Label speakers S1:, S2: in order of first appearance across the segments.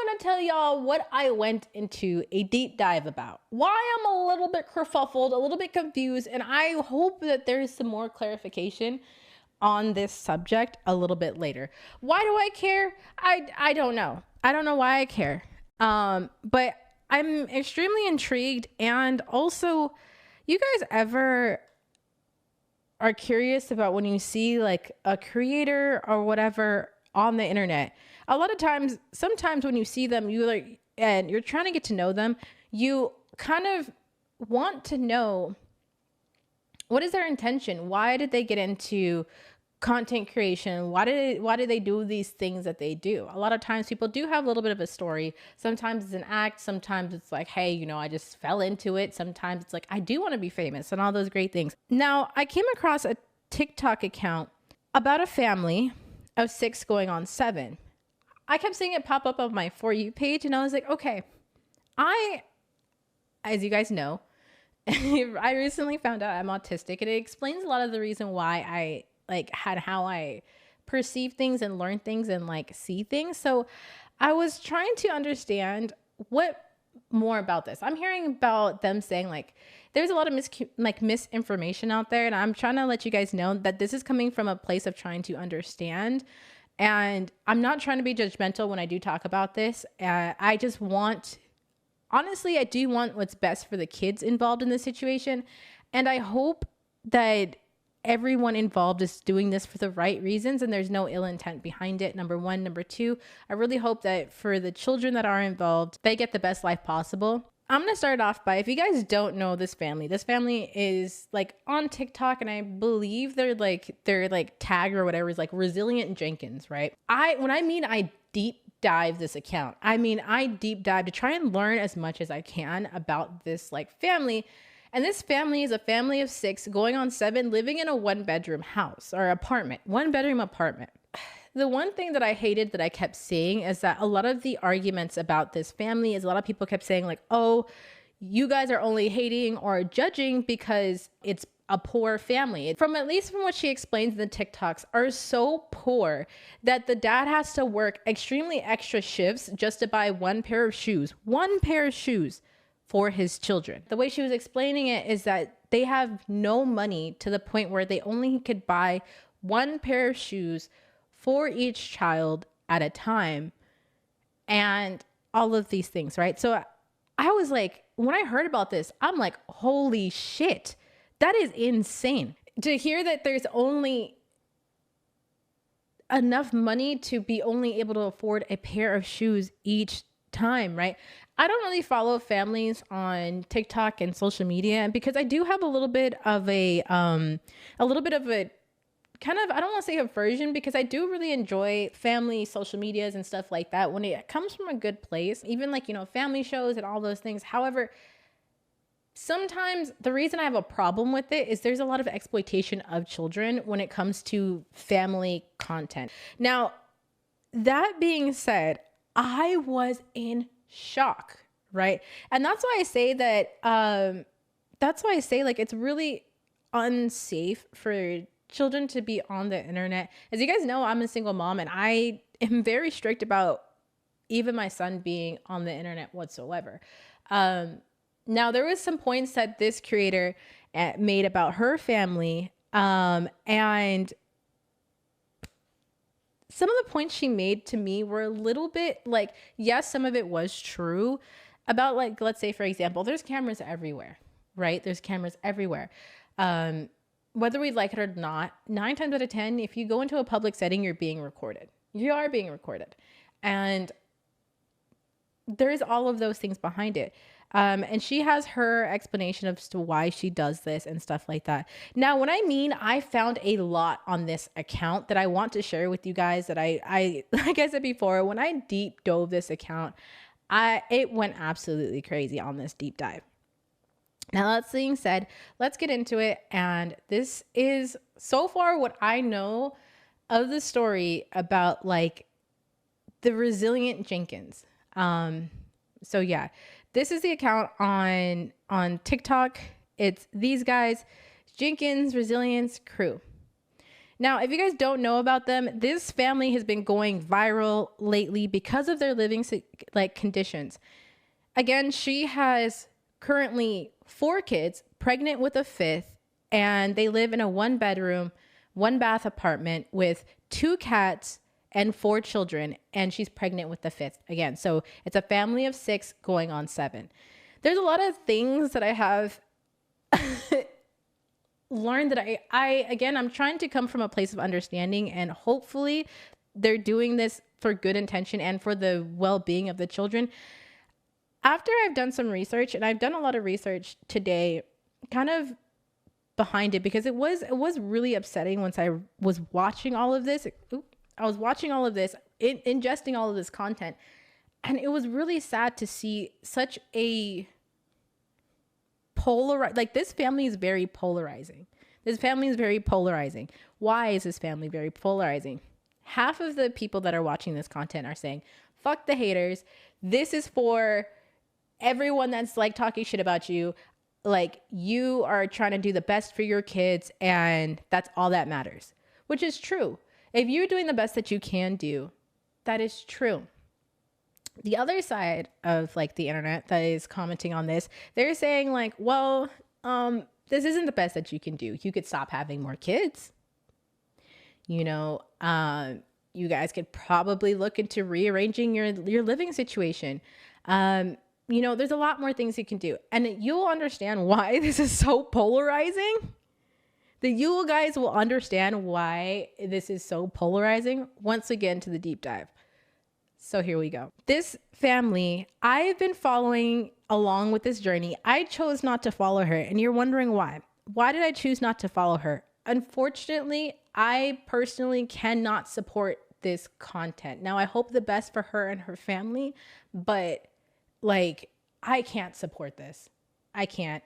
S1: going to tell y'all what I went into a deep dive about, why I'm a little bit kerfuffled, a little bit confused, and I hope that there's some more clarification on this subject a little bit later. Why do I care? I don't know. I don't know why I care. But I'm extremely intrigued. And also, you guys ever are curious about when you see like a creator or whatever on the internet? A lot of times, sometimes when you see them, and you're trying to get to know them, you kind of want to know, what is their intention? Why did they get into content creation? Why do they do these things that they do? A lot of times people do have a little bit of a story. Sometimes it's an act. Sometimes it's like, hey, I just fell into it. Sometimes it's like, I do want to be famous and all those great things. Now, I came across a TikTok account about a family of 6 going on 7. I kept seeing it pop up on my For You page, and I was like, okay, as you guys know, I recently found out I'm autistic, and it explains a lot of the reason why I how I perceive things and learn things and see things. So I was trying to understand what more about this. I'm hearing about them saying there's a lot of misinformation out there, and I'm trying to let you guys know that this is coming from a place of trying to understand. And I'm not trying to be judgmental when I do talk about this. I just want, honestly, I do want what's best for the kids involved in this situation. And I hope that everyone involved is doing this for the right reasons and there's no ill intent behind it. Number one. Number two, I really hope that for the children that are involved, they get the best life possible. I'm going to start off by, if you guys don't know this family is on TikTok, and I believe their tag or whatever is Resilient Jenkins, right? I deep dive this account. I deep dive to try and learn as much as I can about this family. And this family is a family of 6 going on 7, living in a 1-bedroom house or apartment, 1-bedroom apartment. The one thing that I hated that I kept seeing is that a lot of the arguments about this family is a lot of people kept saying oh, you guys are only hating or judging because it's a poor family. At least from what she explains in the TikToks, are so poor that the dad has to work extremely extra shifts just to buy one pair of shoes for his children. The way she was explaining it is that they have no money to the point where they only could buy one pair of shoes for each child at a time, and all of these things, right? So I was when I heard about this, I'm like, holy shit, that is insane. To hear that there's only enough money to be only able to afford a pair of shoes each time, right? I don't really follow families on TikTok and social media because I do have a little bit of a kind of, I don't want to say aversion, because I do really enjoy family social medias and stuff like that when it comes from a good place, even family shows and all those things. However, sometimes the reason I have a problem with it is there's a lot of exploitation of children when it comes to family content. Now, that being said, I was in shock, right? And that's why I say that, it's really unsafe for children to be on the internet. As you guys know, I'm a single mom, and I am very strict about even my son being on the internet whatsoever. Now, there was some points that this creator made about her family, and some of the points she made to me were a little bit yes, some of it was true about let's say, for example, there's cameras everywhere, right? There's cameras everywhere. Whether we like it or not, 9 times out of 10, if you go into a public setting, you're being recorded. You are being recorded. And there's all of those things behind it. And she has her explanation as to why she does this and stuff like that. Now, I found a lot on this account that I want to share with you guys that I like I said before, when I deep dove this account, it went absolutely crazy on this deep dive. Now, that being said, let's get into it. And this is so far what I know of the story about the Resilient Jenkins. So yeah, this is the account on TikTok. It's these guys, Jenkins Resilience Crew. Now, if you guys don't know about them, this family has been going viral lately because of their living like conditions. Again, she has currently 4 kids, pregnant with a 5th, and they live in a 1-bedroom, 1-bath apartment with 2 cats and 4 children, and she's pregnant with the 5th again. So it's a family of 6 going on 7. There's a lot of things that I have learned that I'm trying to come from a place of understanding, and hopefully they're doing this for good intention and for the well-being of the children. After I've done some research, and I've done a lot of research today, kind of behind it, because it was really upsetting once I was watching all of this. Ingesting all of this content, and it was really sad to see such a this family is very polarizing. Why is this family very polarizing? Half of the people that are watching this content are saying, fuck the haters. This is for everyone that's like talking shit about you. Like, you are trying to do the best for your kids, and that's all that matters, which is true. If you're doing the best that you can do, that is true. The other side of like the internet that is commenting on this, they're saying like, well, this isn't the best that you can do. You could stop having more kids. You know, you guys could probably look into rearranging your living situation. You know, there's a lot more things you can do. And you'll understand why this is so polarizing. That you guys will understand why this is so polarizing once we get into the deep dive. So here we go. This family, I've been following along with this journey. I chose not to follow her, and you're wondering why. Why did I choose not to follow her? Unfortunately, I personally cannot support this content. Now, I hope the best for her and her family, but like, I can't support this. I can't.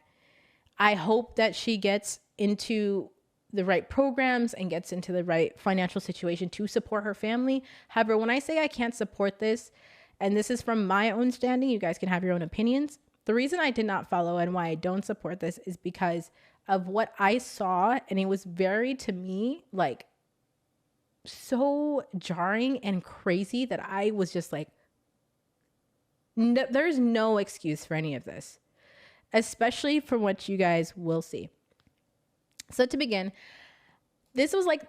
S1: I hope that she gets into the right programs and gets into the right financial situation to support her family. However, when I say I can't support this, and this is from my own standing, you guys can have your own opinions. The reason I did not follow and why I don't support this is because of what I saw. And it was very, to me, like so jarring and crazy that I was just like, no, there's no excuse for any of this, especially from what you guys will see. So to begin, this was like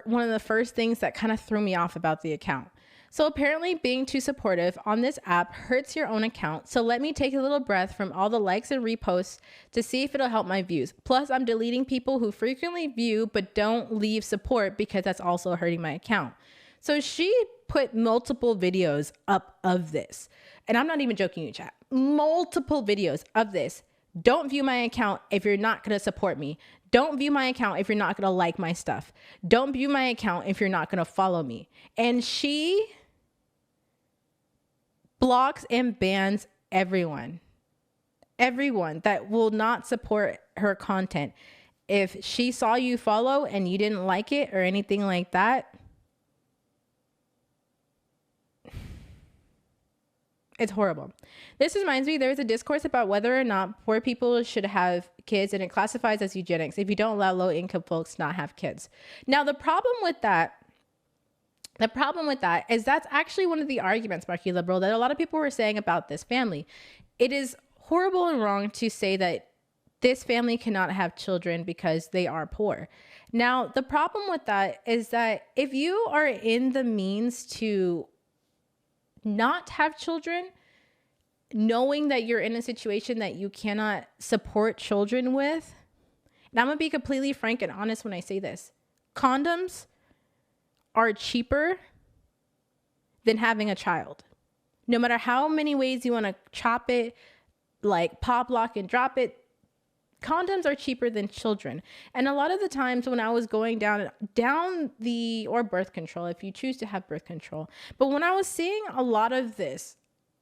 S1: one of the first things that kind of threw me off about the account. So apparently being too supportive on this app hurts your own account. So let me take a little breath from all the likes and reposts to see if it'll help my views. Plus, I'm deleting people who frequently view but don't leave support because that's also hurting my account. So she put multiple videos up of this. And I'm not even joking you, chat. Multiple videos of this. Don't view my account if you're not going to support me. Don't view my account if you're not going to like my stuff. Don't view my account if you're not going to follow me. And she blocks and bans everyone that will not support her content. If she saw you follow and you didn't like it or anything like that, it's horrible. This reminds me, there's a discourse about whether or not poor people should have kids, and it classifies as eugenics if you don't allow low income folks not have kids. Now, the problem with that is that's actually one of the arguments, Marky Liberal, that a lot of people were saying about this family. It is horrible and wrong to say that this family cannot have children because they are poor. Now, the problem with that is that if you are in the means to not have children, knowing that you're in a situation that you cannot support children with, and I'm going to be completely frank and honest when I say this, condoms are cheaper than having a child. No matter how many ways you want to chop it, like pop, lock, and drop it, condoms are cheaper than children. And a lot of the times when I was going down or birth control, if you choose to have birth control, but when I was seeing a lot of this,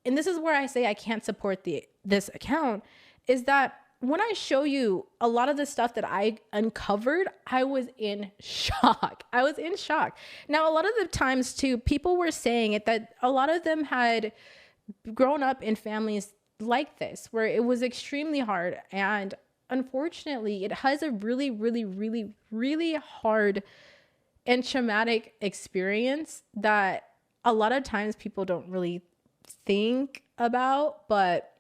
S1: and this is where I say I can't support this account, is that when I show you a lot of the stuff that I uncovered, I was in shock. Now, a lot of the times too, people were saying it that a lot of them had grown up in families like this, where it was extremely hard. And unfortunately, it has a really, really, really, really hard and traumatic experience that a lot of times people don't really think about, but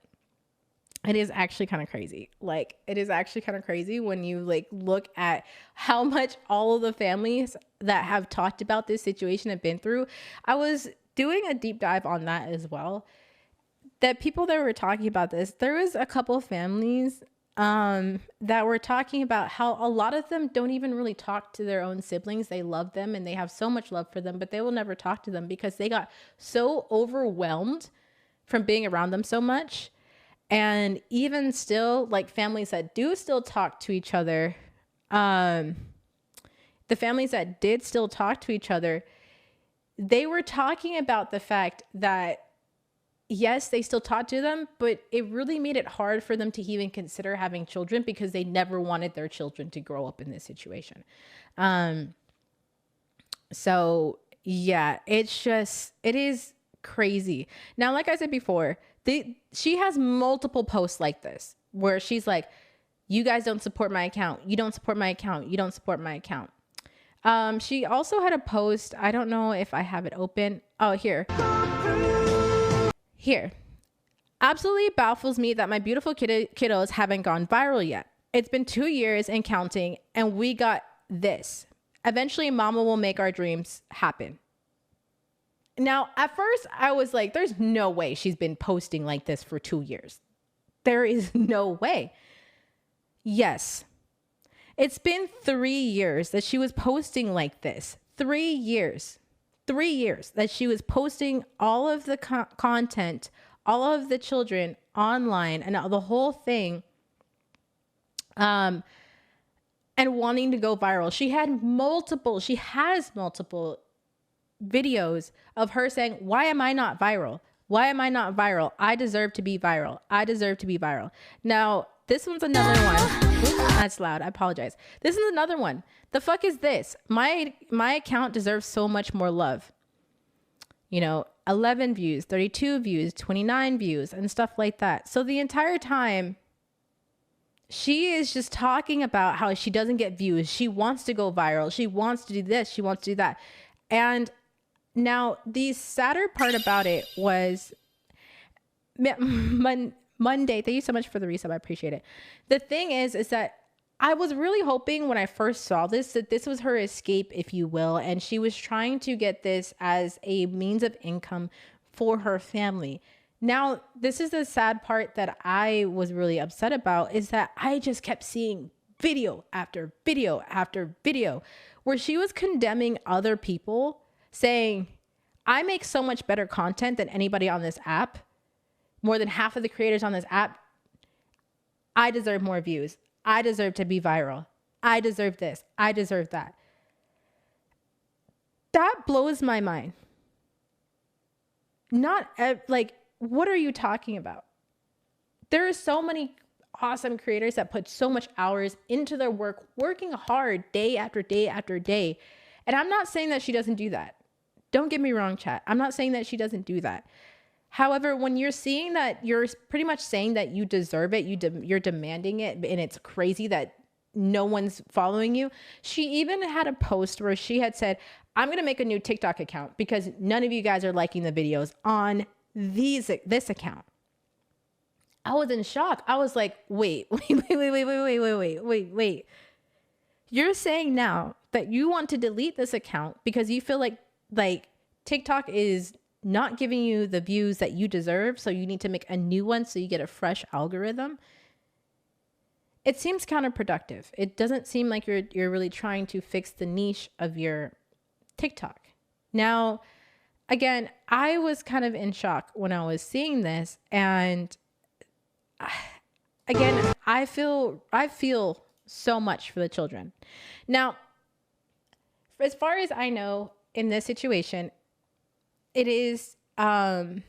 S1: it is actually kind of crazy. Like, it is actually kind of crazy when you like look at how much all of the families that have talked about this situation have been through. I was doing a deep dive on that as well. That people that were talking about this, there was a couple of families that were talking about how a lot of them don't even really talk to their own siblings. They love them and they have so much love for them, but they will never talk to them because they got so overwhelmed from being around them so much. And even still, like families that do still talk to each other, the families that did still talk to each other, they were talking about the fact that yes, they still talked to them, but it really made it hard for them to even consider having children because they never wanted their children to grow up in this situation. So yeah, it is crazy. Now, like I said before, she has multiple posts like this where she's like, you guys don't support my account. You don't support my account. You don't support my account. She also had a post. I don't know if I have it open. Oh, here. Absolutely baffles me that my beautiful kiddos haven't gone viral yet. It's been 2 years and counting, and we got this. Eventually, mama will make our dreams happen. Now, at first, I was like, there's no way she's been posting like this for 2 years. There is no way. Yes. It's been 3 years that she was posting like this. 3 years. 3 years that she was posting all of the content, all of the children online and the whole thing, and wanting to go viral. She has multiple videos of her saying, why am I not viral? Why am I not viral? I deserve to be viral. I deserve to be viral. Now, this one's another one. Oops, that's loud. I apologize. This is another one. The fuck is this? My account deserves so much more love. 11 views, 32 views, 29 views, and stuff like that. So the entire time, she is just talking about how she doesn't get views. She wants to go viral. She wants to do this. She wants to do that. And now the sadder part about it was Monday. Thank you so much for the resub. I appreciate it. The thing is that I was really hoping when I first saw this that this was her escape, if you will, and she was trying to get this as a means of income for her family. Now, this is the sad part that I was really upset about, is that I just kept seeing video after video after video where she was condemning other people, saying, I make so much better content than anybody on this app. More than half of the creators on this app. I deserve more views. I deserve to be viral. I deserve this. I deserve that. That blows my mind. What are you talking about? There are so many awesome creators that put so much hours into their work, working hard day after day after day. And I'm not saying that she doesn't do that. Don't get me wrong, chat. I'm not saying that she doesn't do that. However, when you're seeing that, you're pretty much saying that you deserve it, you're demanding it, and it's crazy that no one's following you. She even had a post where she had said, I'm going to make a new TikTok account because none of you guys are liking the videos on this account. I was in shock. I was like, wait. You're saying now that you want to delete this account because you feel like TikTok is not giving you the views that you deserve, so you need to make a new one so you get a fresh algorithm. It seems counterproductive. It doesn't seem like you're really trying to fix the niche of your TikTok. Now, again, I was kind of in shock when I was seeing this, and again, I feel so much for the children. Now, as far as I know, in this situation, it is a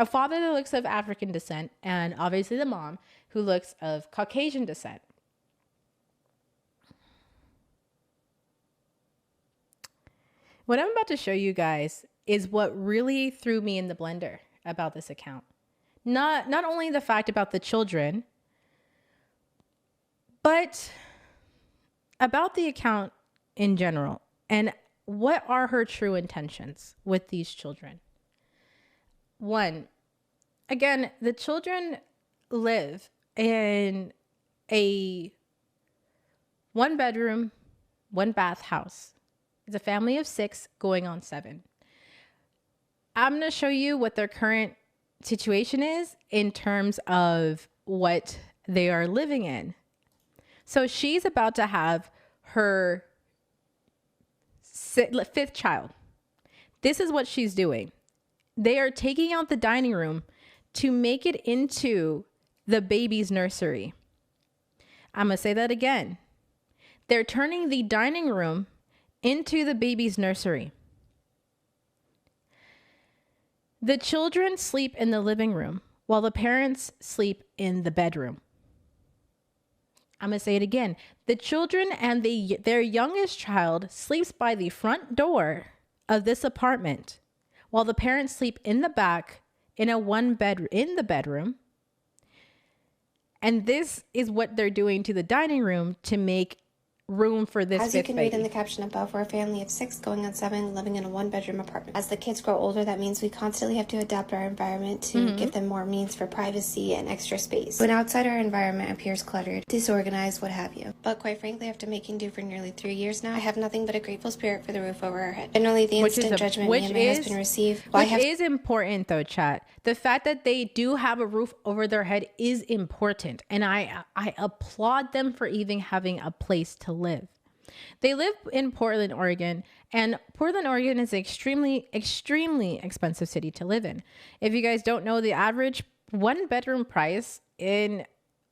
S1: father that looks of African descent and obviously the mom who looks of Caucasian descent. What I'm about to show you guys is what really threw me in the blender about this account. Not only the fact about the children, But about the account in general, and what are her true intentions with these children? One, again, the children live in a 1 bedroom, 1 bath house. It's a family of 6 going on 7. I'm going to show you what their current situation is in terms of what they are living in. So she's about to have her 5th child. This is what she's doing. They are taking out the dining room to make it into the baby's nursery. I'm going to say that again. They're turning the dining room into the baby's nursery. The children sleep in the living room while the parents sleep in the bedroom. I'm going to say it again. The children and their youngest child sleeps by the front door of this apartment while the parents sleep in the back in the bedroom. And this is what they're doing to the dining room to make room for this
S2: As you can read in
S1: baby.
S2: the caption above, we're a family of 6 going on 7 living in a 1-bedroom apartment. As the kids grow older, that means we constantly have to adapt our environment to give them more means for privacy and extra space. When outside our environment appears cluttered, disorganized, what have you. But quite frankly, after making do for nearly 3 years now, I have nothing but a grateful spirit for the roof over our head. Generally, the instant judgment me and my husband receive.
S1: Which is important though, chat. The fact that they do have a roof over their head is important. And I applaud them for even having a place to live. They live in Portland, Oregon, and Portland, Oregon is an extremely, extremely expensive city to live in. If you guys don't know, the average 1-bedroom price in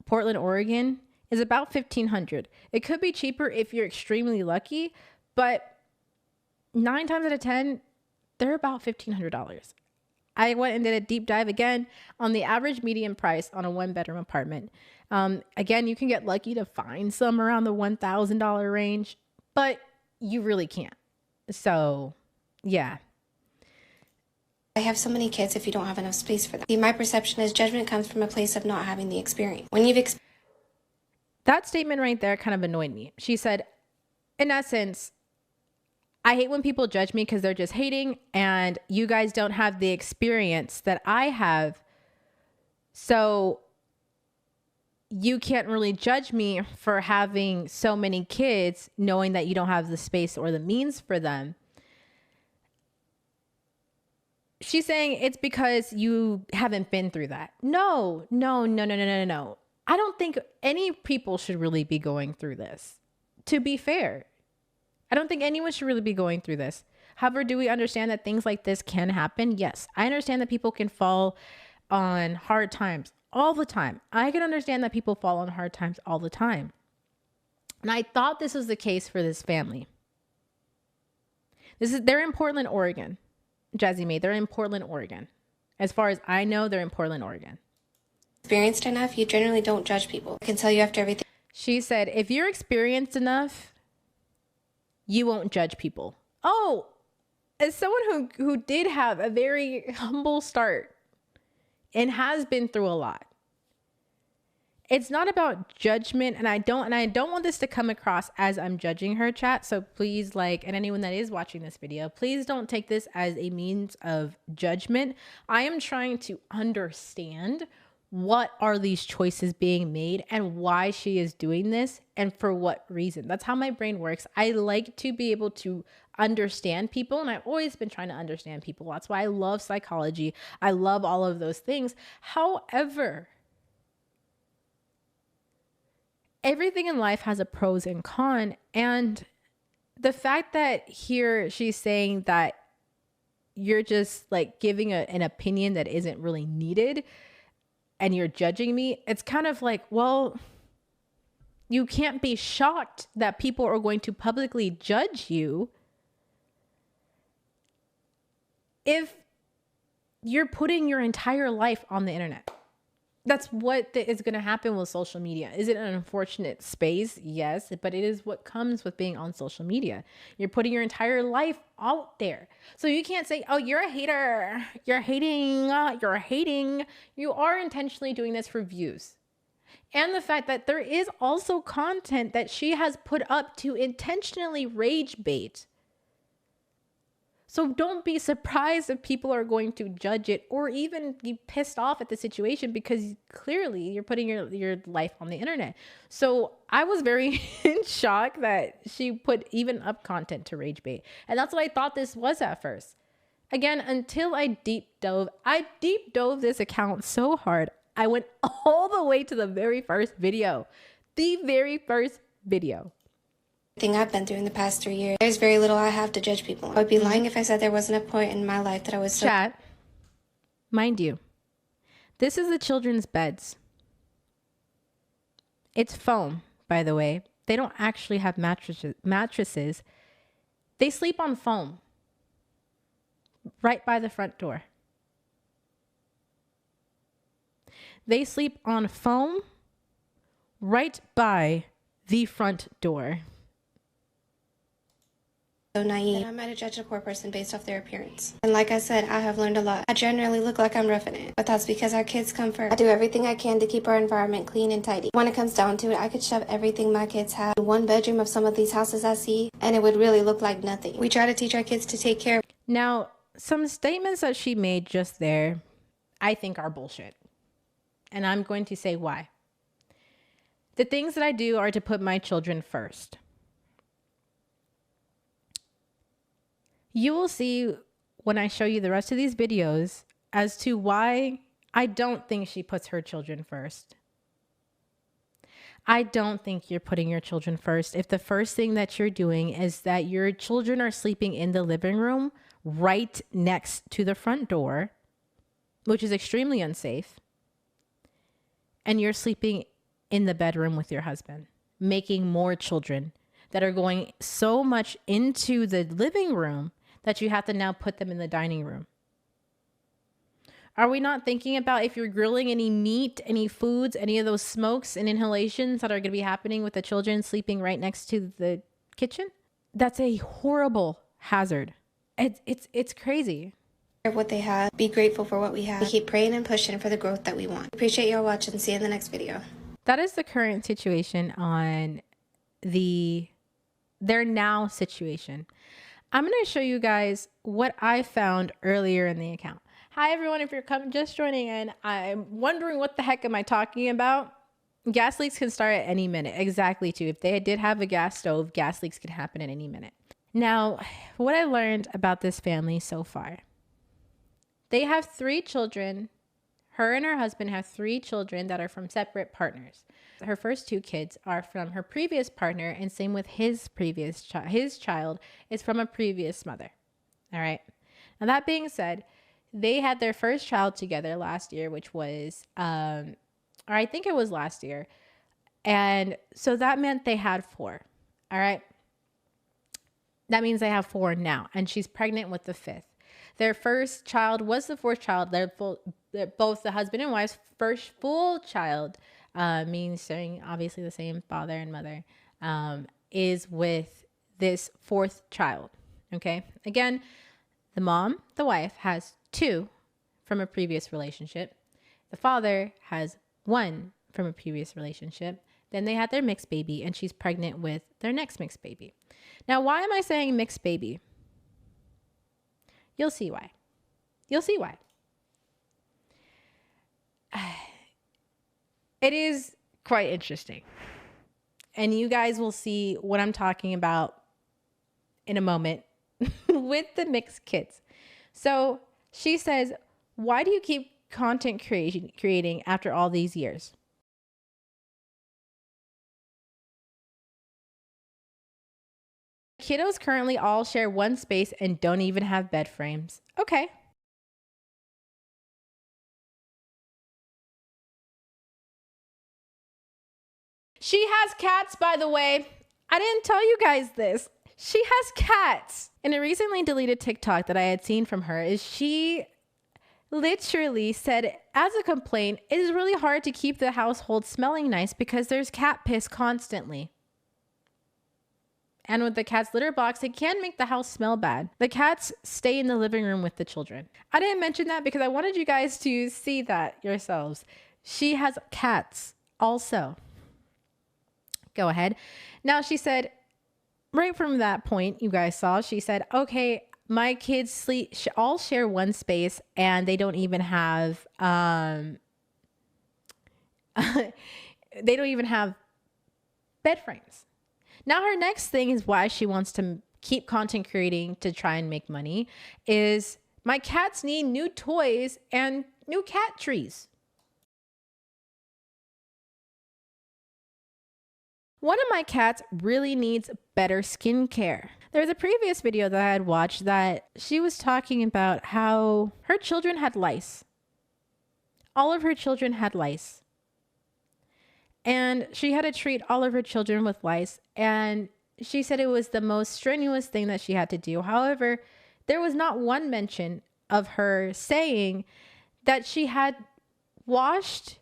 S1: Portland, Oregon is about $1,500. It could be cheaper if you're extremely lucky, but 9 times out of 10, they're about $1,500. I went and did a deep dive again on the average median price on a 1-bedroom apartment. Again, you can get lucky to find some around the $1,000 range, but you really can't. So, yeah.
S2: I have so many kids if you don't have enough space for them. See, my perception is judgment comes from a place of not having the experience. When you've
S1: that statement right there kind of annoyed me. She said, in essence, I hate when people judge me because they're just hating and you guys don't have the experience that I have. So you can't really judge me for having so many kids knowing that you don't have the space or the means for them. She's saying it's because you haven't been through that. No. I don't think any people should really be going through this, to be fair. I don't think anyone should really be going through this. However, do we understand that things like this can happen? Yes. I understand that people can fall on hard times all the time. I can understand that people fall on hard times all the time. And I thought this was the case for this family. They're in Portland, Oregon. Jazzy May, they're in Portland, Oregon. As far as I know, they're in Portland, Oregon.
S2: Experienced enough, you generally don't judge people. I can tell you after everything.
S1: She said, if you're experienced enough, you won't judge people. Oh, as someone who did have a very humble start and has been through a lot, it's not about judgment. And I don't want this to come across as I'm judging her, chat. So please, and anyone that is watching this video, please don't take this as a means of judgment. I am trying to understand what are these choices being made and why she is doing this and for what reason. That's how my brain works. I like to be able to understand people, and I've always been trying to understand people. That's why I love psychology. I love all of those things. However, everything in life has a pros and cons, and the fact that here she's saying that you're just giving an opinion that isn't really needed and you're judging me, it's kind of well, you can't be shocked that people are going to publicly judge you if you're putting your entire life on the internet. That's what is going to happen with social media. Is it an unfortunate space? Yes, but it is what comes with being on social media. You're putting your entire life out there. So you can't say, oh, you're a hater. You're hating. You are intentionally doing this for views. And the fact that there is also content that she has put up to intentionally rage bait. So don't be surprised if people are going to judge it or even be pissed off at the situation, because clearly you're putting your life on the internet. So I was very in shock that she put even up content to rage bait. And that's what I thought this was at first. Again, until I deep dove this account so hard. I went all the way to the very first video. The very first video.
S2: Thing I've been through in the past 3 years. There's very little I have to judge people on. I would be lying if I said there wasn't a point in my life that I was so...
S1: Chat, mind you, this is the children's beds. It's foam, by the way. They don't actually have mattresses. They sleep on foam right by the front door. They sleep on foam right by the front door.
S2: So naive. I might have judged a poor person based off their appearance. And like I said, I have learned a lot. I generally look like I'm roughing it, but that's because our kids come first. I do everything I can to keep our environment clean and tidy. When it comes down to it, I could shove everything my kids have in one bedroom of some of these houses I see, and it would really look like nothing. We try to teach our kids to take care of...
S1: Now, some statements that she made just there, I think are bullshit. And I'm going to say why. The things that I do are to put my children first. You will see when I show you the rest of these videos as to why I don't think she puts her children first. I don't think you're putting your children first if the first thing that you're doing is that your children are sleeping in the living room right next to the front door, which is extremely unsafe, and you're sleeping in the bedroom with your husband, making more children that are going so much into the living room that you have to now put them in the dining room. Are we not thinking about if you're grilling any meat, any foods, any of those smokes and inhalations that are going to be happening with the children sleeping right next to the kitchen? That's a horrible hazard. It's crazy.
S2: What they have, be grateful for what we have. We keep praying and pushing for the growth that we want. Appreciate y'all watching. See you in the next video.
S1: That is the current situation on their now situation. I'm going to show you guys what I found earlier in the account. Hi everyone, if you're just joining in, I'm wondering what the heck am I talking about? Gas leaks can start at any minute. Exactly too. If they did have a gas stove, gas leaks could happen at any minute. Now, what I learned about this family so far. They have 3 children. Her and her husband have 3 children that are from separate partners. Her first 2 kids are from her previous partner, and same with his previous child. His child is from a previous mother. All right. Now that being said, they had their first child together last year, which was, or I think it was last year. And so that meant they had 4. All right. That means they have 4 now, and she's pregnant with the 5th. Their first child was the 4th child. They're both the husband and wife's first full child, means sharing obviously the same father and mother, is with this 4th child. Okay. Again, the mom, the wife, has 2 from a previous relationship. The father has 1 from a previous relationship. Then they had their mixed baby, and she's pregnant with their next mixed baby. Now, why am I saying mixed baby? You'll see why. You'll see why. It is quite interesting. And you guys will see what I'm talking about in a moment with the mixed kids. So she says, why do you keep content creating after all these years? Kiddos currently all share one space and don't even have bed frames. Okay. She has cats, by the way. I didn't tell you guys this. She has cats. In a recently deleted TikTok that I had seen from her, is she literally said, as a complaint, it is really hard to keep the household smelling nice because there's cat piss constantly. And with the cat's litter box, it can make the house smell bad. The cats stay in the living room with the children. I didn't mention that because I wanted you guys to see that yourselves. She has cats. Also, go ahead. Now she said, right from that point you guys saw, she said, okay, my kids sleep all share one space and they don't even have they don't even have bed frames. Now her next thing is why she wants to keep content creating to try and make money is my cats need new toys and new cat trees. One of my cats really needs better skincare. There was a previous video that I had watched that she was talking about how her children had lice. All of her children had lice. And she had to treat all of her children with lice. And she said it was the most strenuous thing that she had to do. However, there was not one mention of her saying that she had washed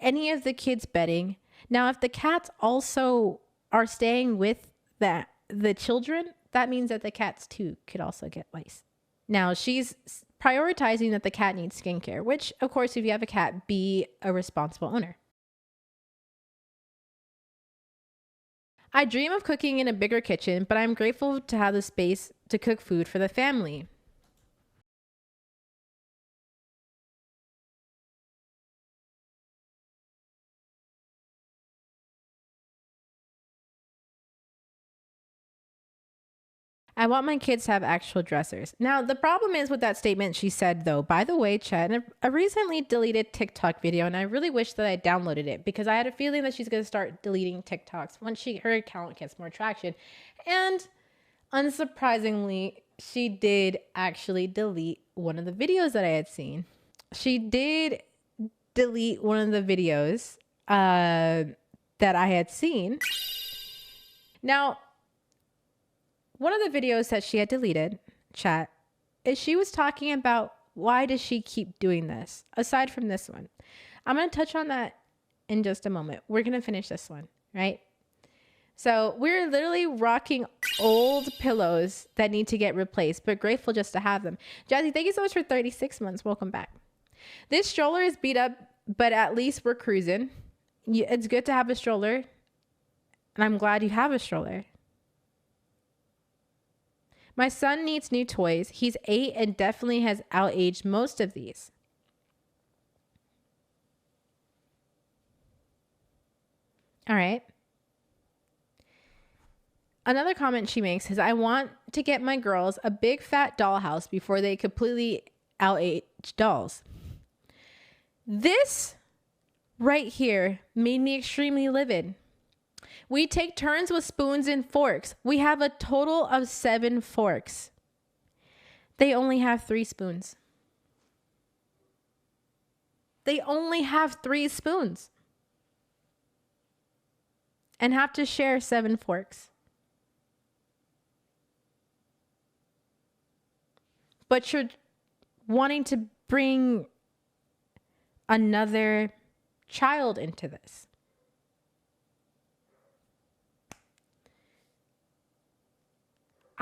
S1: any of the kids' bedding. Now, if the cats also are staying with the children, that means that the cats too could also get lice. Now, she's prioritizing that the cat needs skincare, which, of course, if you have a cat, be a responsible owner. I dream of cooking in a bigger kitchen, but I'm grateful to have the space to cook food for the family. I want my kids to have actual dressers. Now, the problem is with that statement she said, though, by the way, Chad, I recently deleted TikTok video, and I really wish that I downloaded it because I had a feeling that she's going to start deleting TikToks once her account gets more traction. And unsurprisingly, she did actually delete one of the videos that I had seen. She did delete one of the videos that I had seen. Now, one of the videos that she had deleted, chat, is she was talking about why does she keep doing this, aside from this one. I'm going to touch on that in just a moment. We're going to finish this one, right? So we're literally rocking old pillows that need to get replaced, but grateful just to have them. Jazzy, thank you so much for 36 months. Welcome back. This stroller is beat up, but at least we're cruising. It's good to have a stroller, and I'm glad you have a stroller. My son needs new toys. He's 8 and definitely has outaged most of these. All right. Another comment she makes is, I want to get my girls a big fat dollhouse before they completely outage dolls. This right here made me extremely livid. We take turns with spoons and forks. We have a total of 7 forks. They only have 3 spoons. They only have 3 spoons. And have to share 7 forks. But you're wanting to bring another child into this.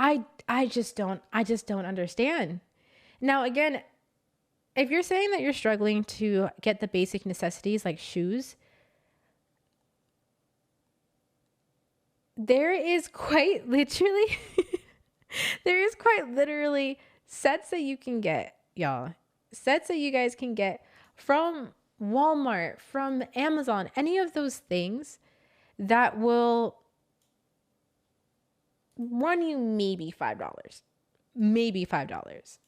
S1: I just don't understand. Now, again, if you're saying that you're struggling to get the basic necessities like shoes, there is quite literally sets that you can get, y'all. Sets that you guys can get from Walmart, from Amazon, any of those things that will run you maybe $5. Maybe $5.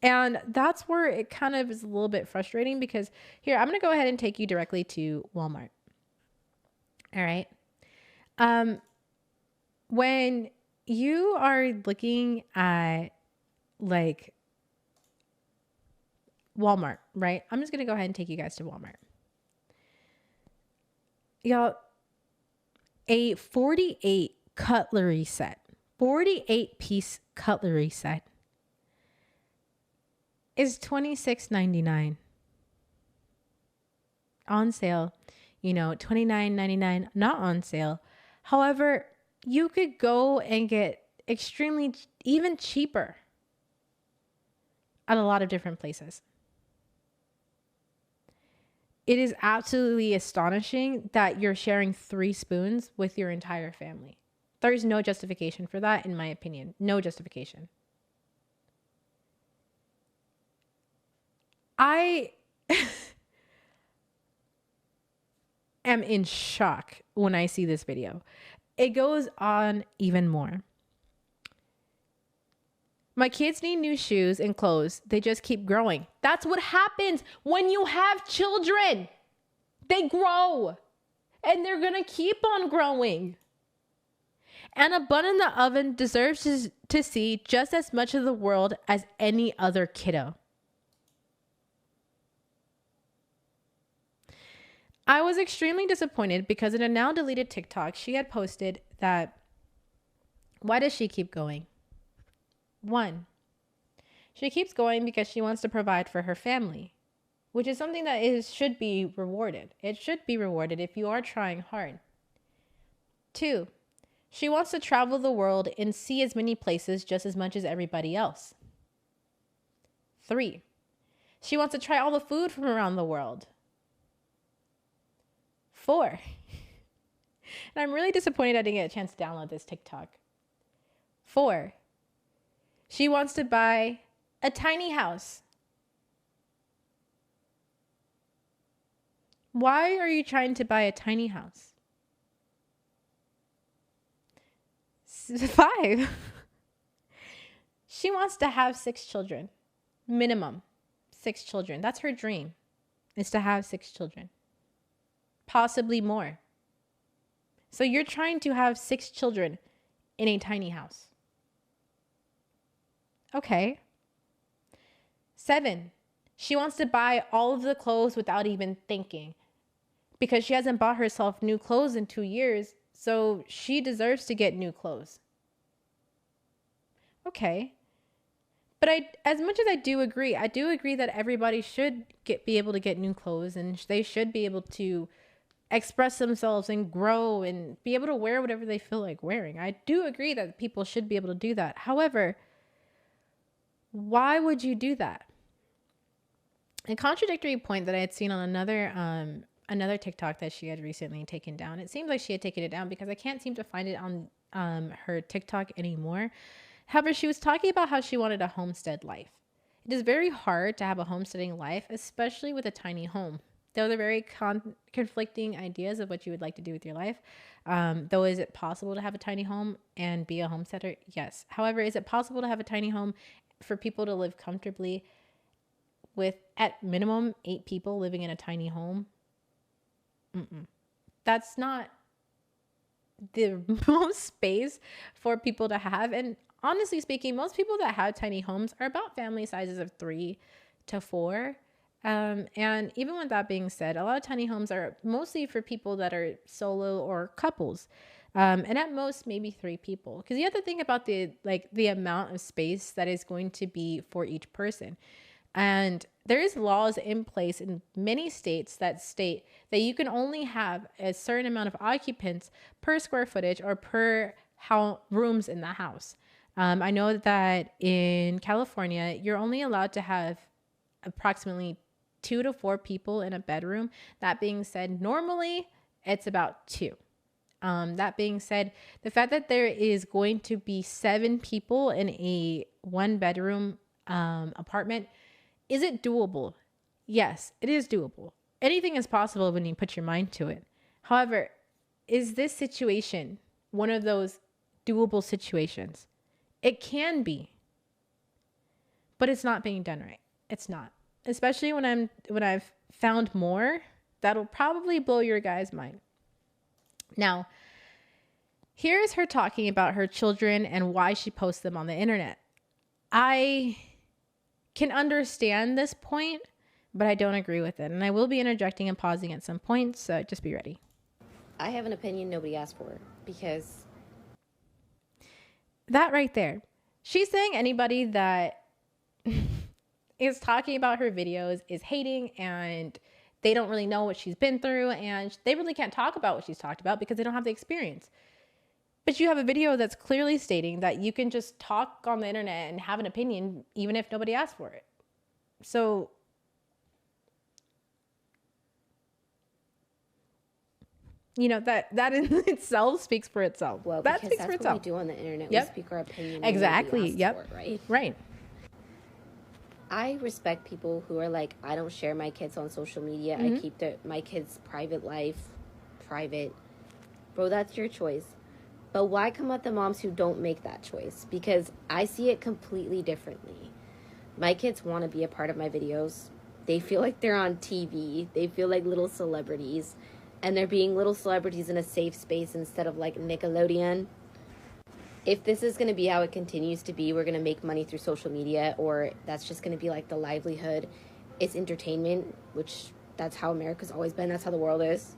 S1: And that's where it kind of is a little bit frustrating because here, I'm going to go ahead and take you directly to Walmart. All right. When you are looking at like Walmart, right? I'm just going to go ahead and take you guys to Walmart. Y'all, a 48 cutlery set, 48 piece cutlery set is $26.99 on sale. You know, $29.99 not on sale. However, you could go and get extremely even cheaper at a lot of different places. it is absolutely astonishing that you're sharing 3 spoons with your entire family. There's no justification for that, in my opinion. No justification. I am in shock when I see this video. It goes on even more. My kids need new shoes and clothes. They just keep growing. That's what happens when you have children. They grow and they're going to keep on growing. And a bun in the oven deserves to see just as much of the world as any other kiddo. I was extremely disappointed because in a now deleted TikTok, she had posted that, why does she keep going? 1, she keeps going because she wants to provide for her family, which is something that should be rewarded. It should be rewarded if you are trying hard. 2, she wants to travel the world and see as many places just as much as everybody else. 3, she wants to try all the food from around the world. 4, and I'm really disappointed I didn't get a chance to download this TikTok. 4, she wants to buy a tiny house. Why are you trying to buy a tiny house? 5, she wants to have 6 children. Minimum 6 children. That's her dream, is to have 6 children. Possibly more. So you're trying to have 6 children in a tiny house. Okay. 7, she wants to buy all of the clothes without even thinking because she hasn't bought herself new clothes in 2 years, so she deserves to get new clothes. Okay. But as much as I do agree that everybody should be able to get new clothes and they should be able to express themselves and grow and be able to wear whatever they feel like wearing. I do agree that people should be able to do that. However, why would you do that? A contradictory point that I had seen on another TikTok that she had recently taken down. It seems like she had taken it down because I can't seem to find it on her TikTok anymore. However, she was talking about how she wanted a homestead life. It is very hard to have a homesteading life, especially with a tiny home. Those are very conflicting ideas of what you would like to do with your life. Though, is it possible to have a tiny home and be a homesteader? Yes. However, is it possible to have a tiny home for people to live comfortably with, at minimum, 8 people living in a tiny home? That's not the most space for people to have. And honestly speaking, most people that have tiny homes are about family sizes of 3 to 4. And even with that being said, a lot of tiny homes are mostly for people that are solo or couples. And at most maybe 3 people, because you have to think about the amount of space that is going to be for each person. And there is laws in place in many states that state that you can only have a certain amount of occupants per square footage or per rooms in the house. I know that in California, you're only allowed to have approximately 2 to 4 people in a bedroom. That being said, normally it's about 2. That being said, the fact that there is going to be 7 people in a 1-bedroom apartment, is it doable? Yes, it is doable. Anything is possible when you put your mind to it. However, is this situation one of those doable situations? It can be, but it's not being done right. It's not. Especially when I've found more that'll probably blow your guys' mind. Now, here's her talking about her children and why she posts them on the internet. I can understand this point, but I don't agree with it. And I will be interjecting and pausing at some points, so just be ready.
S3: I have an opinion nobody asked for because...
S1: That right there. She's saying anybody that is talking about her videos is hating and they don't really know what she's been through and they really can't talk about what she's talked about because they don't have the experience. But you have a video that's clearly stating that you can just talk on the internet and have an opinion even if nobody asked for it. So you know, that in itself speaks for itself.
S3: Well,
S1: That
S3: because
S1: speaks
S3: that's
S1: for
S3: what
S1: itself.
S3: we do on the internet.
S1: Yep.
S3: We speak our opinion.
S1: Exactly. Yep.
S3: For it, right?
S1: Right.
S3: I respect people who are like, I don't share my kids on social media. I keep my kids' private life private. Bro, that's your choice. But why come at the moms who don't make that choice? Because I see it completely differently. My kids want to be a part of my videos. They feel like they're on TV. They feel like little celebrities. And they're being little celebrities in a safe space instead of like Nickelodeon. If this is going to be how it continues to be, we're going to make money through social media, or that's just going to be like the livelihood. It's entertainment, which that's how America's always been. That's how the world is.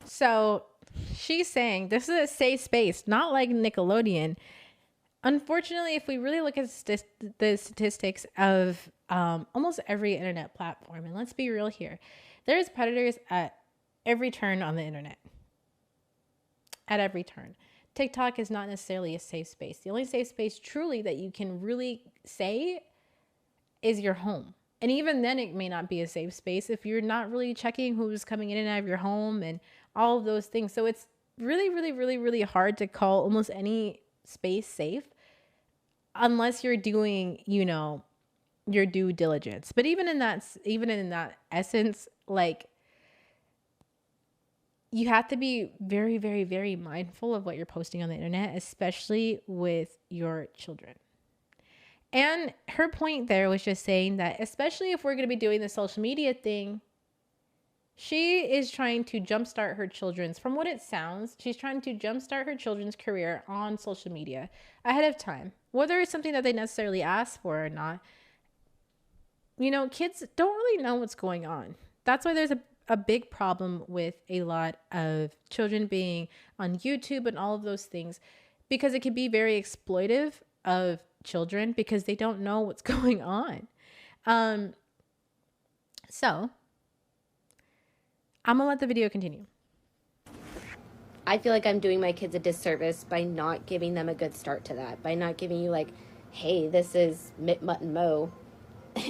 S1: So she's saying this is a safe space, not like Nickelodeon. Unfortunately, if we really look at the statistics of almost every internet platform, and let's be real here, there's predators at every turn on the internet. At every turn. TikTok is not necessarily a safe space. The only safe space truly that you can really say is your home. And even then, it may not be a safe space if you're not really checking who's coming in and out of your home and all of those things. So it's really, really, really, really hard to call almost any space safe unless you're doing, you know, your due diligence. But even in that essence, like, you have to be very, very, very mindful of what you're posting on the internet, especially with your children. And her point there was just saying that, especially if we're going to be doing the social media thing, she is trying to jumpstart her children's, from what it sounds, she's trying to jumpstart her children's career on social media ahead of time, whether it's something that they necessarily ask for or not. You know, kids don't really know what's going on. That's why there's a big problem with a lot of children being on YouTube and all of those things, because it can be very exploitive of children because they don't know what's going on. So I'm gonna let the video continue.
S3: I feel like I'm doing my kids a disservice by not giving them a good start to that, by not giving you like, hey, this is Mitt, Mutt, and Mo.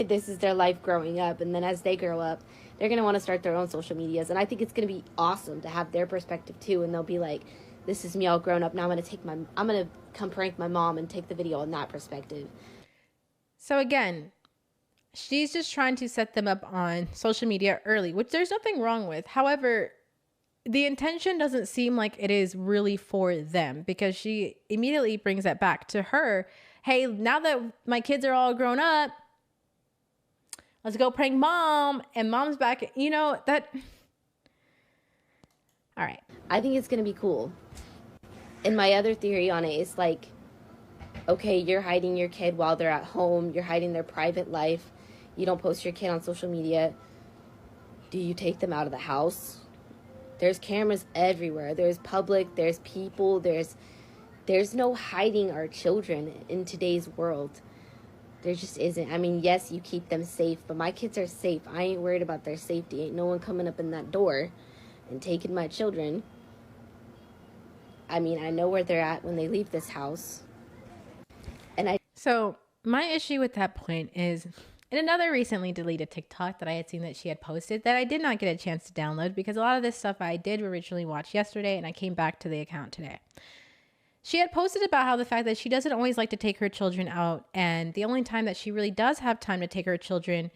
S3: This is their life growing up. And then as they grow up, they're going to want to start their own social medias. And I think it's going to be awesome to have their perspective too. And they'll be like, this is me all grown up. Now I'm going to come prank my mom and take the video on that perspective.
S1: So again, she's just trying to set them up on social media early, which there's nothing wrong with. However, the intention doesn't seem like it is really for them, because she immediately brings that back to her. Hey, now that my kids are all grown up, let's go prank mom, and mom's back. You know, that. All right.
S3: I think it's going to be cool. And my other theory on it is like, okay, you're hiding your kid while they're at home. You're hiding their private life. You don't post your kid on social media. Do you take them out of the house? There's cameras everywhere. There's public. There's people. There's no hiding our children in today's world. There just isn't. I mean, yes, you keep them safe, but my kids are safe. I ain't worried about their safety. Ain't no one coming up in that door and taking my children. I mean, I know where they're at when they leave this house.
S1: So my issue with that point is, in another recently deleted TikTok that I had seen that she had posted that I did not get a chance to download, because a lot of this stuff I did originally watch yesterday and I came back to the account today. She had posted about how the fact that she doesn't always like to take her children out, and the only time that she really does have time to take her children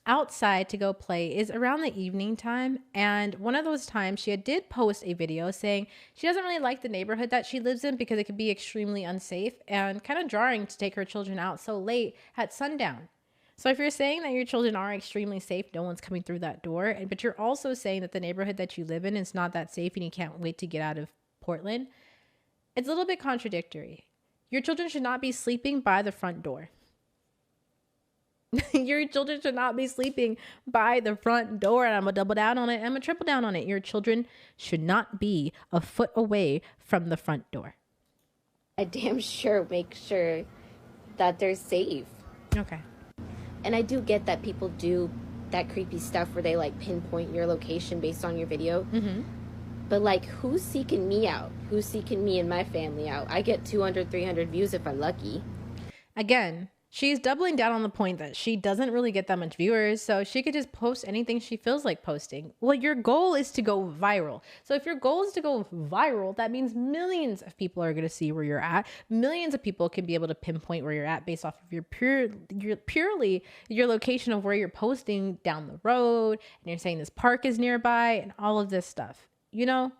S1: outside to go play is around the evening time. And one of those times she did post a video saying she doesn't really like the neighborhood that she lives in because it could be extremely unsafe and kind of jarring to take her children out so late at sundown. So if you're saying that your children are extremely safe, no one's coming through that door, but you're also saying that the neighborhood that you live in is not that safe and you can't wait to get out of Portland, it's a little bit contradictory. Your children should not be sleeping by the front door. Your children should not be sleeping by the front door. And I'm going to double down on it. I'm going to triple down on it. Your children should not be a foot away from the front door.
S3: I damn sure make sure that they're safe.
S1: Okay.
S3: And I do get that people do that creepy stuff where they like pinpoint your location based on your video. Mm-hmm. But like, who's seeking me out? Who's seeking me and my family out? I get 200, 300 views if I'm lucky.
S1: Again, She's doubling down on the point that she doesn't really get that much viewers, so she could just post anything she feels like posting. Well, your goal is to go viral. So if your goal is to go viral, that means millions of people are going to see where you're at. Millions of people can be able to pinpoint where you're at based off of purely your location of where you're posting down the road, and you're saying this park is nearby and all of this stuff, you know?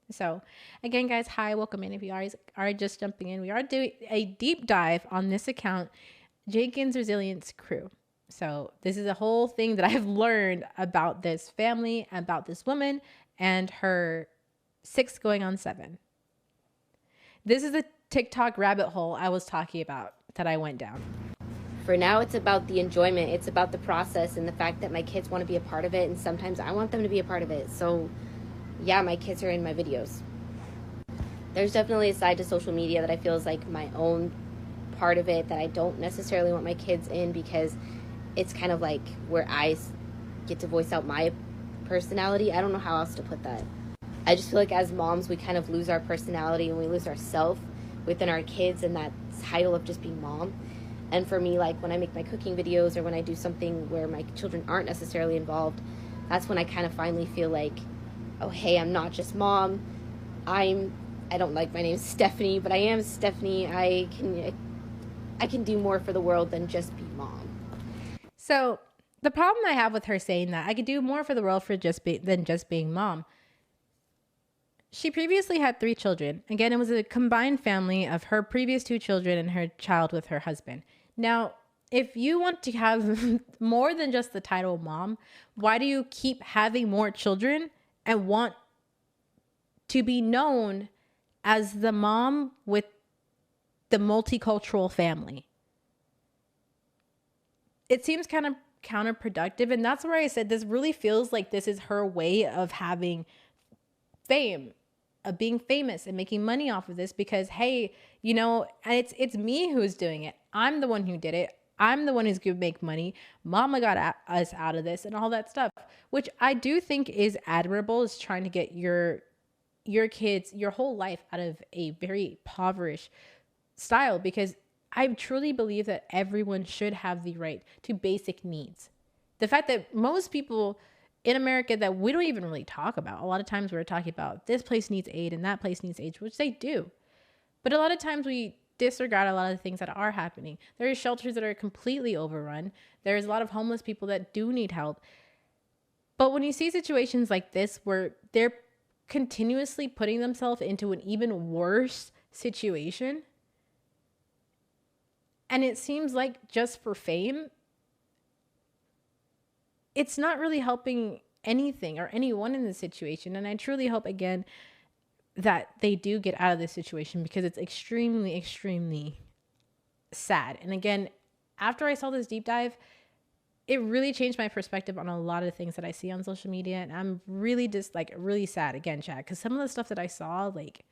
S1: So again, guys, hi, welcome in. If you are just jumping in, we are doing a deep dive on this account, Jenkins Resilience Crew. So this is a whole thing that I've learned about this family, about this woman and her 6 going on 7. This is the TikTok rabbit hole I was talking about that I went down.
S3: For now, it's about the enjoyment. It's about the process and the fact that my kids want to be a part of it. And sometimes I want them to be a part of it. So yeah, my kids are in my videos. There's definitely a side to social media that I feel is like my own part of it that I don't necessarily want my kids in, because it's kind of like where I get to voice out my personality. I don't know how else to put that. I just feel like as moms, we kind of lose our personality and we lose ourself within our kids and that title of just being mom. And for me, like when I make my cooking videos or when I do something where my children aren't necessarily involved, that's when I kind of finally feel like, oh, hey, I'm not just mom. I don't like my name Stephanie, but I am Stephanie. I can do more for the world than just be mom.
S1: So the problem I have with her saying that I could do more for the world than just being mom. She previously had 3 children. Again, it was a combined family of her previous 2 children and her child with her husband. Now, if you want to have more than just the title mom, why do you keep having more children and want to be known as the mom with the multicultural family? It seems kind of counterproductive. And that's where I said this really feels like this is her way of having fame, of being famous and making money off of this, because, hey, you know, and it's me who's doing it. I'm the one who did it. I'm the one who's going to make money. Mama got us out of this and all that stuff, which I do think is admirable, is trying to get your kids, your whole life out of a very impoverished style, because I truly believe that everyone should have the right to basic needs. The fact that most people in America that we don't even really talk about, a lot of times we're talking about this place needs aid and that place needs aid, which they do. But a lot of times we disregard a lot of the things that are happening. There are shelters that are completely overrun. There's a lot of homeless people that do need help. But when you see situations like this where they're continuously putting themselves into an even worse situation, and it seems like just for fame, it's not really helping anything or anyone in this situation. And I truly hope, again, that they do get out of this situation, because it's extremely, extremely sad. And again, after I saw this deep dive, it really changed my perspective on a lot of things that I see on social media. And I'm really just like really sad, again, Chad, because some of the stuff that I saw, like,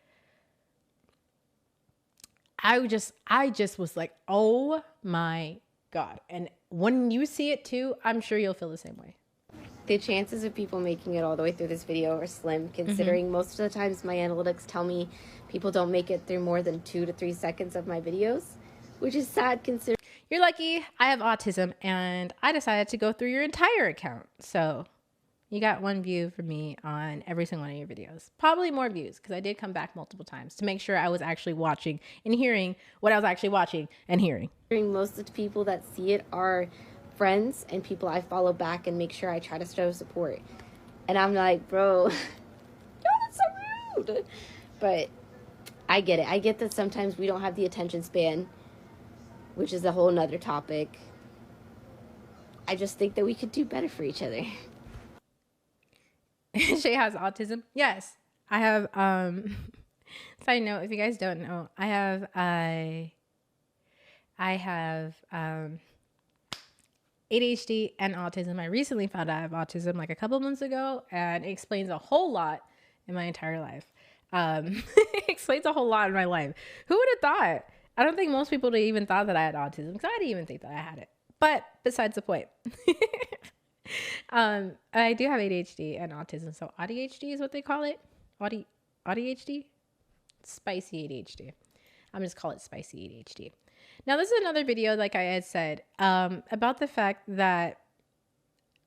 S1: I just was like, oh my God. And when you see it too, I'm sure you'll feel the same way.
S3: The chances of people making it all the way through this video are slim, considering most of the times my analytics tell me people don't make it through more than 2 to 3 seconds of my videos, which is sad considering.
S1: You're lucky. I have autism and I decided to go through your entire account. So you got 1 view from me on every single one of your videos. Probably more views, because I did come back multiple times to make sure I was actually watching and hearing what I was actually watching and hearing.
S3: Most of the people that see it are friends and people I follow back and make sure I try to show support. And I'm like, bro, that's so rude. But I get it. I get that sometimes we don't have the attention span, which is a whole nother topic. I just think that we could do better for each other.
S1: Shay has autism. Yes, I have. Side note, if you guys don't know, I have ADHD and autism. I recently found out I have autism like a couple months ago, and it explains a whole lot in my entire life. It explains a whole lot in my life. Who would have thought? I don't think most people even thought that I had autism, because I didn't even think that I had it. But besides the point. I do have ADHD and autism. So ADHD is what they call it. ADHD? Spicy ADHD. I'm just call it spicy ADHD. Now, this is another video, like I had said, about the fact that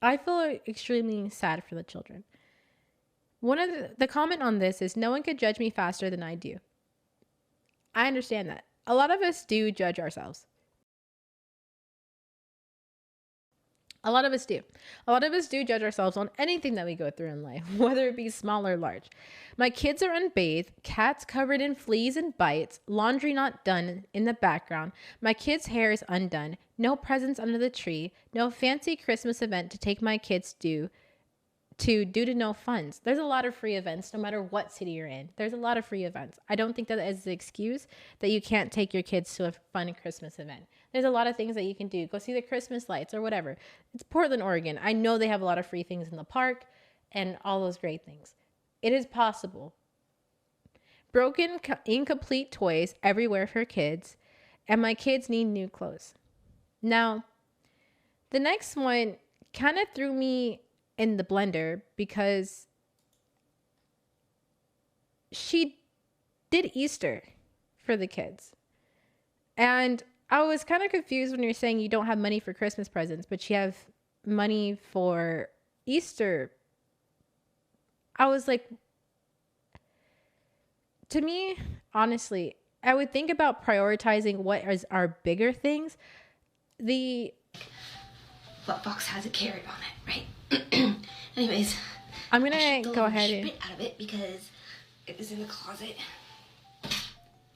S1: I feel extremely sad for the children. One of the comment on this is, no one could judge me faster than I do. I understand that. A lot of us do judge ourselves. A lot of us do. A lot of us do judge ourselves on anything that we go through in life, whether it be small or large. My kids are unbathed, cats covered in fleas and bites, laundry not done in the background. My kids' hair is undone, no presents under the tree, no fancy Christmas event to take my kids due to no funds. There's a lot of free events, no matter what city you're in. There's a lot of free events. I don't think that is the excuse that you can't take your kids to a fun Christmas event. There's a lot of things that you can do. Go see the Christmas lights or whatever. It's Portland, Oregon. I know they have a lot of free things in the park and all those great things. It is possible. Broken, incomplete toys everywhere for kids, and my kids need new clothes. Now, the next one kind of threw me in the blender because she did Easter for the kids. And I was kind of confused when you're saying you don't have money for Christmas presents, but you have money for Easter. I was like, to me, honestly, I would think about prioritizing what is our bigger things.
S2: What box has a carrot on it, right? Anyways,
S1: I'm gonna go ahead and
S2: out of it because it was in the closet.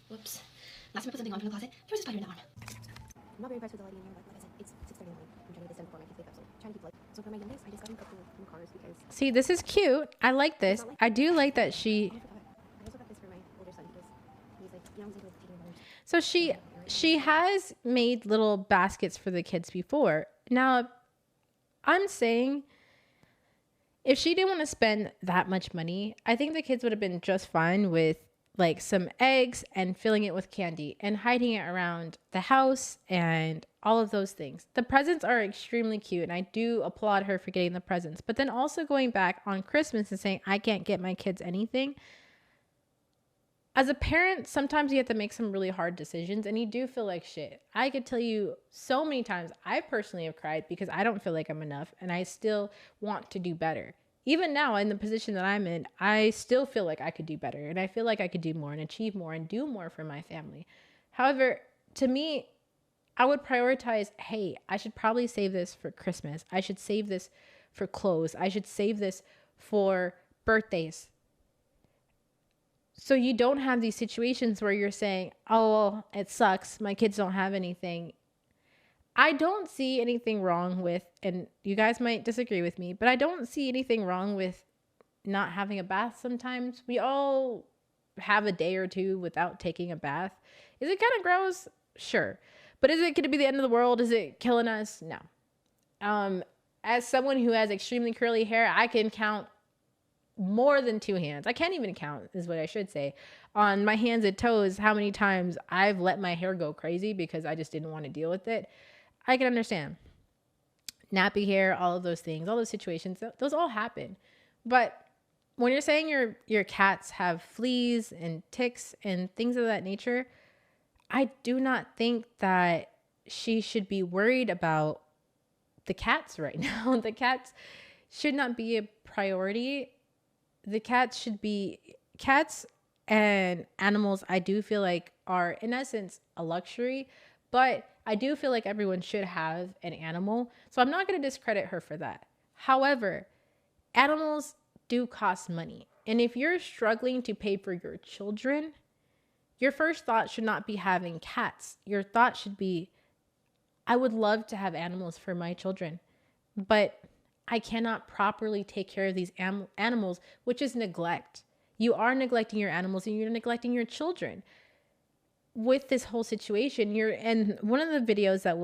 S2: Whoops. Last time I put something on from the closet, there was a spider in that one. I'm not very impressed with the lighting in here, but like I said, it's 6:30 in the morning. I'm trying to get this done before my kids wake up, so I'm trying to keep light. So for my youngest, I just got him a couple new cars because
S1: see, this is cute. I like this. I do like that she.
S2: I also got this for my older son because he's like, yeah, I was able to take him home.
S1: So she has made little baskets for the kids before. Now, I'm saying if she didn't want to spend that much money, I think the kids would have been just fine with like some eggs and filling it with candy and hiding it around the house and all of those things. The presents are extremely cute, and I do applaud her for getting the presents. But then also going back on Christmas and saying, I can't get my kids anything. As a parent, sometimes you have to make some really hard decisions, and you do feel like shit. I could tell you so many times I personally have cried because I don't feel like I'm enough, and I still want to do better. Even now, in the position that I'm in, I still feel like I could do better, and I feel like I could do more and achieve more and do more for my family. However, to me, I would prioritize, hey, I should probably save this for Christmas. I should save this for clothes. I should save this for birthdays. So you don't have these situations where you're saying, oh, well, it sucks, my kids don't have anything. I don't see anything wrong with, and you guys might disagree with me, but I don't see anything wrong with not having a bath sometimes. We all have a day or two without taking a bath. Is it kind of gross? Sure. But is it going to be the end of the world? Is it killing us? No. As someone who has extremely curly hair, I can count more than 2 hands. I can't even count, is what I should say, on my hands and toes how many times I've let my hair go crazy because I just didn't want to deal with it. I can understand. Nappy hair, all of those things, all those situations, those all happen. But when you're saying your cats have fleas and ticks and things of that nature, I do not think that she should be worried about the cats right now. The cats should not be a priority. The cats and animals, I do feel like are in essence a luxury, but I do feel like everyone should have an animal. So I'm not going to discredit her for that. However, animals do cost money. And if you're struggling to pay for your children, your first thought should not be having cats. Your thought should be, I would love to have animals for my children, but I cannot properly take care of these animals, which is neglect. You are neglecting your animals and you're neglecting your children. With this whole situation, and one of the videos that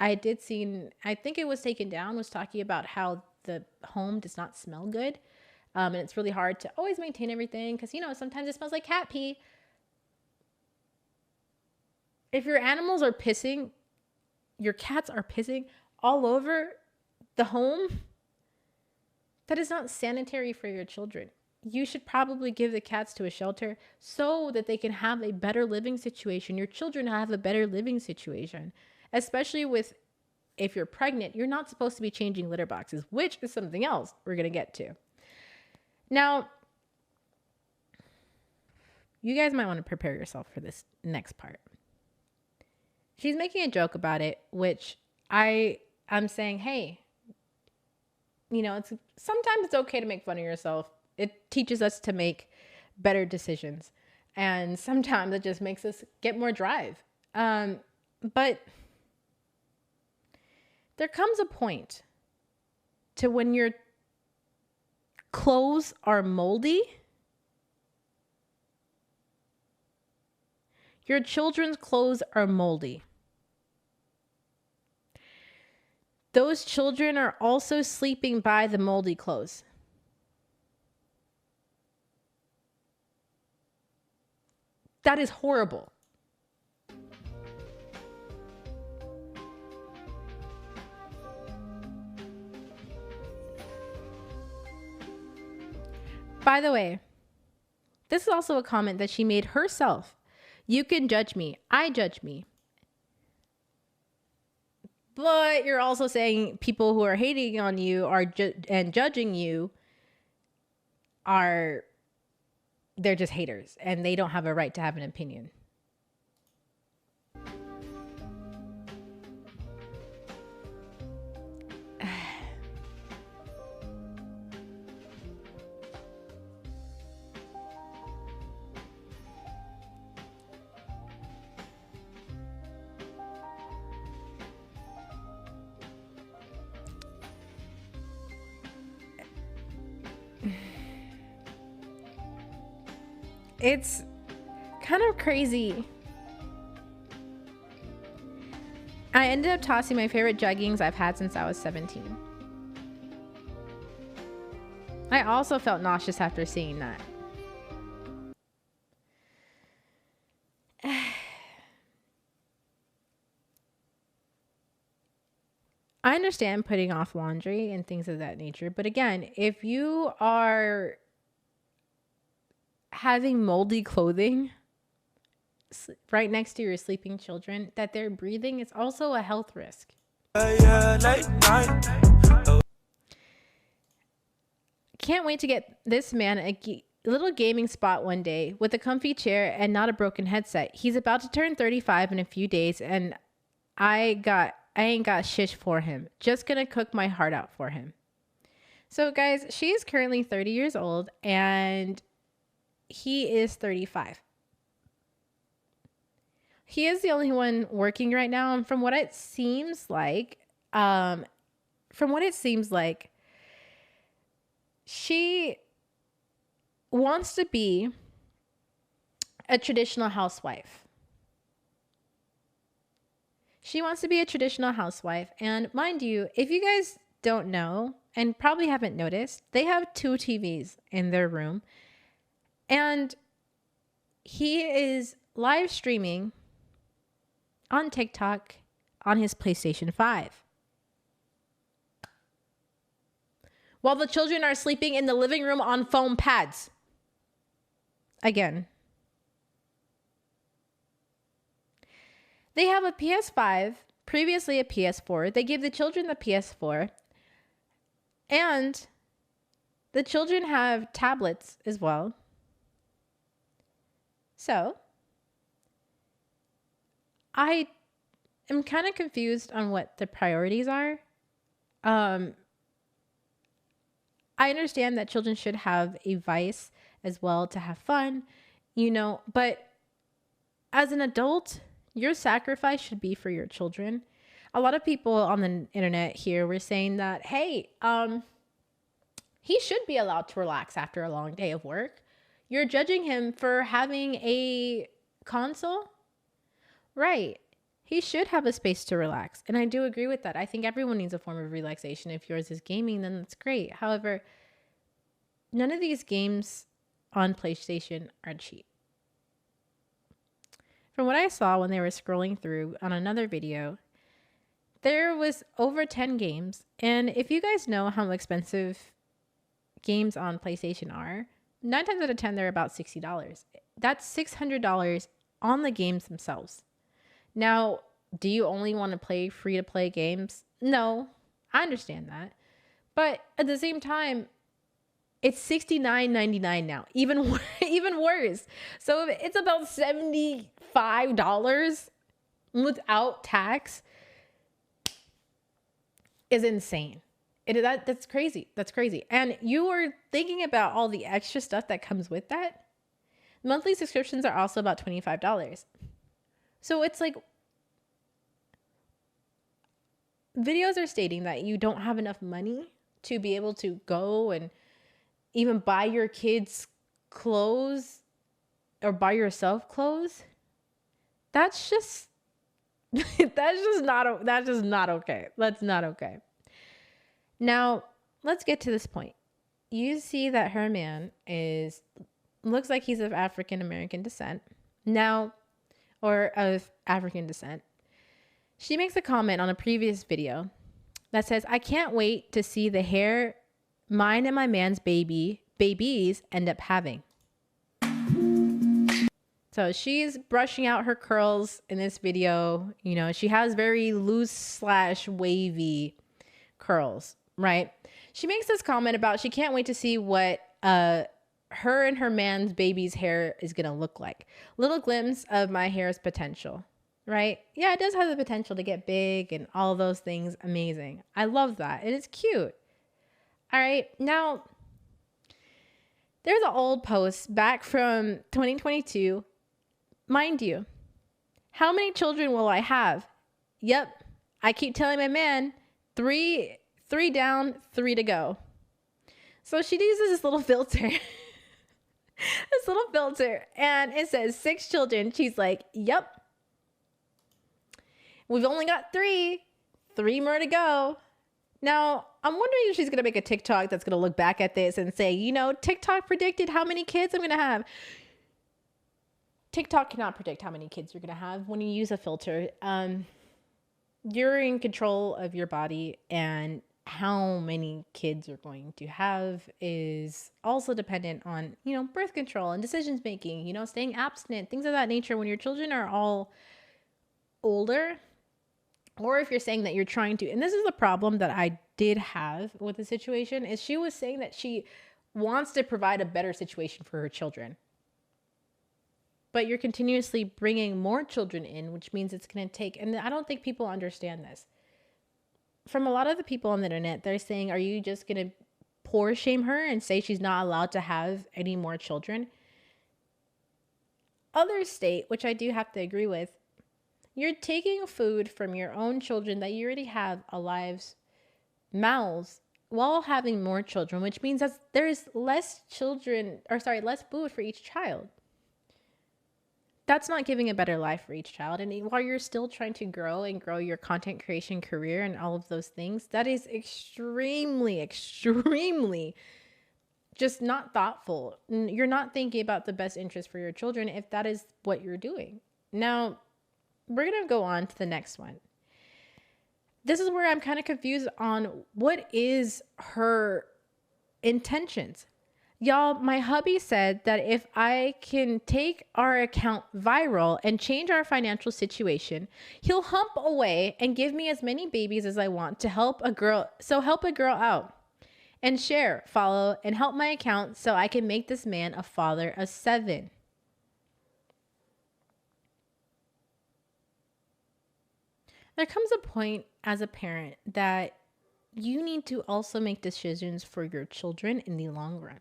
S1: I think it was taken down, was talking about how the home does not smell good. And it's really hard to always maintain everything because, sometimes it smells like cat pee. If your animals are pissing, your cats are pissing all over the home, that is not sanitary for your children. you should probably give the cats to a shelter so that they can have a better living situation. Your children have a better living situation, especially with, if you're pregnant, you're not supposed to be changing litter boxes, which is something else we're going to get to. Now, you guys might want to prepare yourself for this next part. She's making a joke about it, which I'm saying, hey, sometimes it's okay to make fun of yourself. It teaches us to make better decisions. And sometimes it just makes us get more drive. But there comes a point to when your clothes are moldy. Your children's clothes are moldy. Those children are also sleeping by the moldy clothes. That is horrible. By the way, this is also a comment that she made herself. You can judge me. I judge me. But you're also saying people who are hating on you and judging you they're just haters and they don't have a right to have an opinion. It's kind of crazy. I ended up tossing my favorite jeggings I've had since I was 17. I also felt nauseous after seeing that. I understand putting off laundry and things of that nature, but again, if you are having moldy clothing right next to your sleeping children that they're breathing, it's also a health risk. Can't wait to get this man a little gaming spot one day with a comfy chair and not a broken headset. He's about to turn 35 in a few days, and I ain't got shish for him. Just gonna cook my heart out for him. So guys, she is currently 30 years old and he is 35. He is the only one working right now, and from what it seems like, she wants to be a traditional housewife. And mind you, if you guys don't know and probably haven't noticed, they have 2 TVs in their room. And he is live streaming on TikTok on his PlayStation 5. While the children are sleeping in the living room on foam pads. Again. They have a PS5, previously a PS4. They gave the children the PS4. And the children have tablets as well. So, I am kind of confused on what the priorities are. I understand that children should have a vice as well to have fun, but as an adult, your sacrifice should be for your children. A lot of people on the internet here were saying that, hey, he should be allowed to relax after a long day of work. You're judging him for having a console? Right. He should have a space to relax. And I do agree with that. I think everyone needs a form of relaxation. If yours is gaming, then that's great. However, none of these games on PlayStation are cheap. From what I saw when they were scrolling through on another video, there was over 10 games. And if you guys know how expensive games on PlayStation are, 9 times out of 10, they're about $60. That's $600 on the games themselves. Now, do you only want to play free to play games? No, I understand that. But at the same time, it's $69.99 now, even worse. So if it's about $75 without tax, is insane. That's crazy. That's crazy. And you are thinking about all the extra stuff that comes with that. Monthly subscriptions are also about $25. So it's like, videos are stating that you don't have enough money to be able to go and even buy your kids clothes or buy yourself clothes. That's just not okay. That's not okay. Now, let's get to this point. You see that her man looks like he's of African American descent. Now, or of African descent. She makes a comment on a previous video that says, "I can't wait to see the hair mine and my man's babies end up having." So she's brushing out her curls in this video. You know, she has very loose / wavy curls, right? She makes this comment about she can't wait to see what her and her man's baby's hair is going to look like. Little glimpse of my hair's potential, right? Yeah, it does have the potential to get big and all those things. Amazing. I love that. And it's cute. All right. Now, there's an old post back from 2022. Mind you, how many children will I have? Yep. I keep telling my man, three down, 3 to go. So she uses this little filter. And it says 6 children. She's like, yep. We've only got 3 more to go. Now, I'm wondering if she's going to make a TikTok that's going to look back at this and say, you know, TikTok predicted how many kids I'm going to have. TikTok cannot predict how many kids you're going to have when you use a filter. You're in control of your body, and how many kids you're going to have is also dependent on, you know, birth control and decisions making, you know, staying abstinent, things of that nature. When your children are all older, or if you're saying that you're trying to, and this is the problem that I did have with the situation, is she was saying that she wants to provide a better situation for her children. But you're continuously bringing more children in, which means it's going to take, and I don't think people understand this. From a lot of the people on the internet, they're saying, are you just going to poor shame her and say she's not allowed to have any more children? Others state, which I do have to agree with, you're taking food from your own children that you already have alive's mouths while having more children, which means that there's less food for each child. That's not giving a better life for each child. And while you're still trying to grow your content creation career and all of those things, that is extremely, extremely just not thoughtful. You're not thinking about the best interest for your children if that is what you're doing. Now, we're going to go on to the next one. This is where I'm kind of confused on what is her intentions. Y'all, my hubby said that if I can take our account viral and change our financial situation, he'll hump away and give me as many babies as I want to help a girl. So help a girl out and share, follow, and help my account so I can make this man a father of 7. There comes a point as a parent that you need to also make decisions for your children in the long run.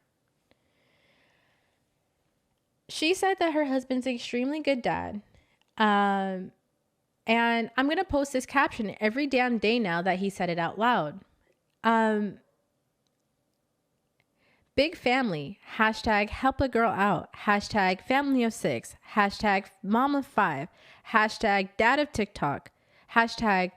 S1: She said that her husband's an extremely good dad. And I'm going to post this caption every damn day now that he said it out loud. Big family, hashtag help a girl out, hashtag family of 6, hashtag mom of 5, hashtag dad of TikTok, hashtag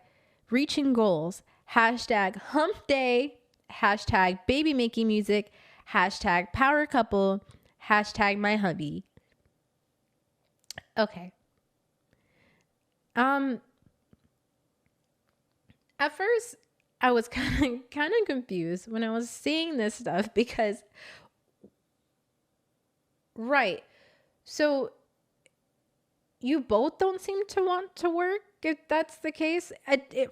S1: reaching goals, hashtag hump day, hashtag baby making music, hashtag power couple, hashtag my hubby. Okay. At first I was kind of confused when I was seeing this stuff because Right. So you both don't seem to want to work, if that's the case.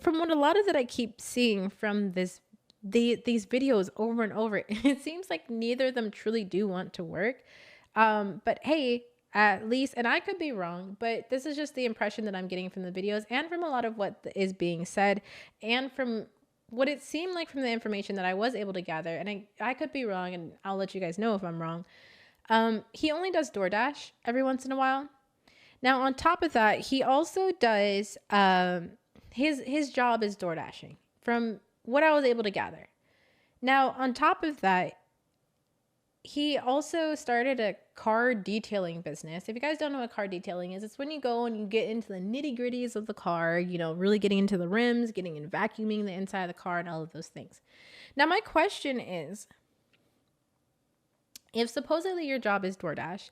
S1: From what a lot of that I keep seeing from these videos over and over, it seems like neither of them truly do want to work. But hey, at least, and I could be wrong, but this is just the impression that I'm getting from the videos and from a lot of what is being said, and from what it seemed like from the information that I was able to gather. And I could be wrong, and I'll let you guys know if I'm wrong. He only does DoorDash every once in a while. Now, on top of that, he also does, his job is door dashing, from what I was able to gather. Now, on top of that, he also started a car detailing business. If you guys don't know what car detailing is, it's when you go and you get into the nitty gritties of the car, really getting into the rims, getting and vacuuming the inside of the car and all of those things. Now, my question is, if supposedly your job is DoorDash,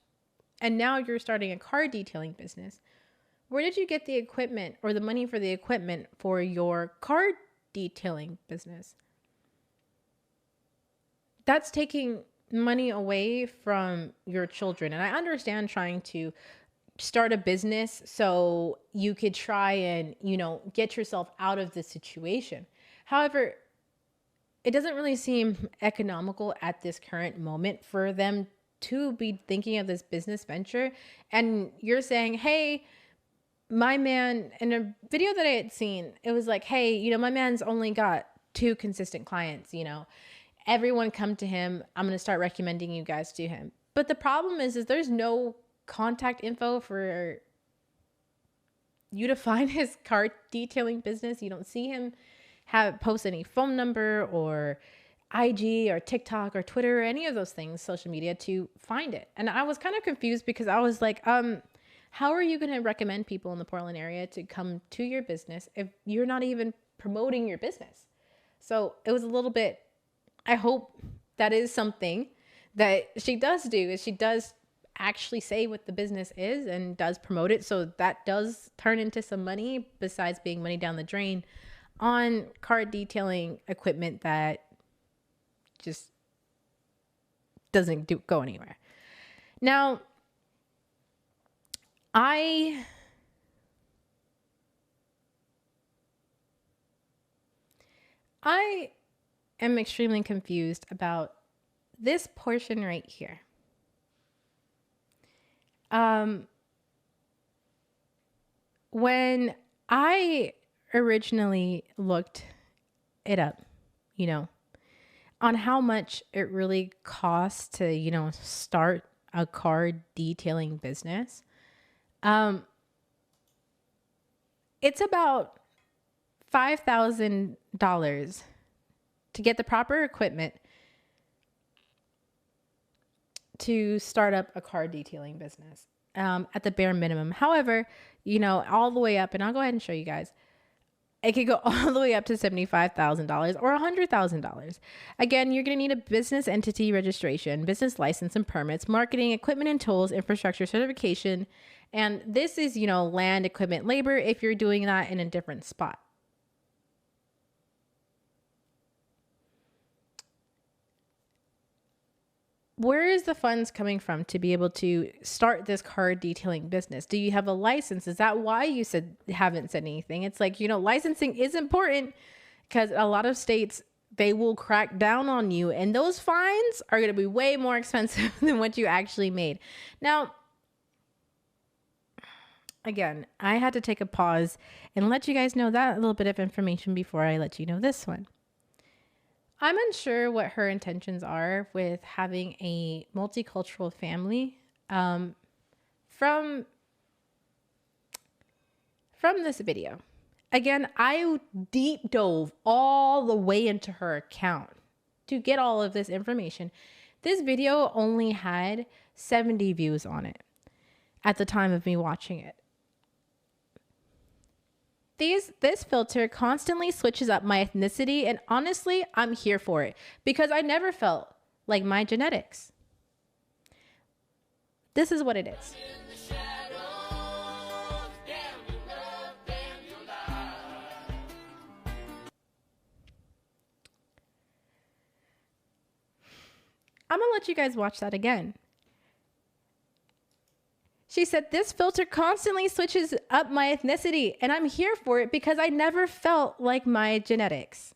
S1: and now you're starting a car detailing business, where did you get the equipment or the money for the equipment for your car detailing business? That's taking money away from your children. And I understand trying to start a business so you could try and, get yourself out of the situation. However, it doesn't really seem economical at this current moment for them to be thinking of this business venture. And you're saying, hey, my man, in a video that I had seen, it was like, hey, my man's only got 2 consistent clients, everyone come to him. I'm going to start recommending you guys to him. But the problem is there's no contact info for you to find his car detailing business. You don't see him post any phone number or IG or TikTok or Twitter or any of those things, social media, to find it. And I was kind of confused because I was like, how are you going to recommend people in the Portland area to come to your business if you're not even promoting your business? So it was a little bit, I hope that is something that she does do, is she does actually say what the business is and does promote it. So that does turn into some money besides being money down the drain on car detailing equipment that just doesn't go anywhere. Now, I am extremely confused about this portion right here. When I originally looked it up, on how much it really costs to, start a car detailing business, it's about $5,000 to get the proper equipment to start up a car detailing business, at the bare minimum. However, all the way up, and I'll go ahead and show you guys, it could go all the way up to $75,000 or $100,000. Again, you're going to need a business entity registration, business license and permits, marketing, equipment and tools, infrastructure certification. And this is, land, equipment, labor, if you're doing that in a different spot. Where is the funds coming from to be able to start this car detailing business? Do you have a license? Is that why you haven't said anything? It's like, licensing is important because a lot of states, they will crack down on you, and those fines are going to be way more expensive than what you actually made. Now, again, I had to take a pause and let you guys know that little bit of information before I let you know this one. I'm unsure what her intentions are with having a multicultural family. From this video. Again, I deep dove all the way into her account to get all of this information. This video only had 70 views on it at the time of me watching it. This filter constantly switches up my ethnicity, and honestly, I'm here for it because I never felt like my genetics. This is what it is. I'm gonna let you guys watch that again. She said, this filter constantly switches up my ethnicity, and I'm here for it because I never felt like my genetics.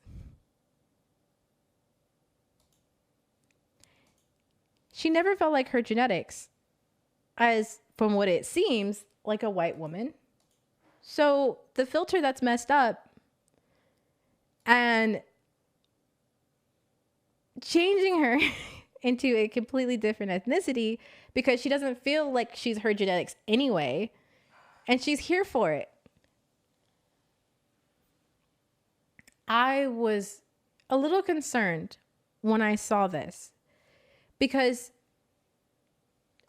S1: She never felt like her genetics, as from what it seems, like a white woman. So the filter that's messed up and changing her into a completely different ethnicity because she doesn't feel like she's her genetics anyway, and she's here for it. I was a little concerned when I saw this because,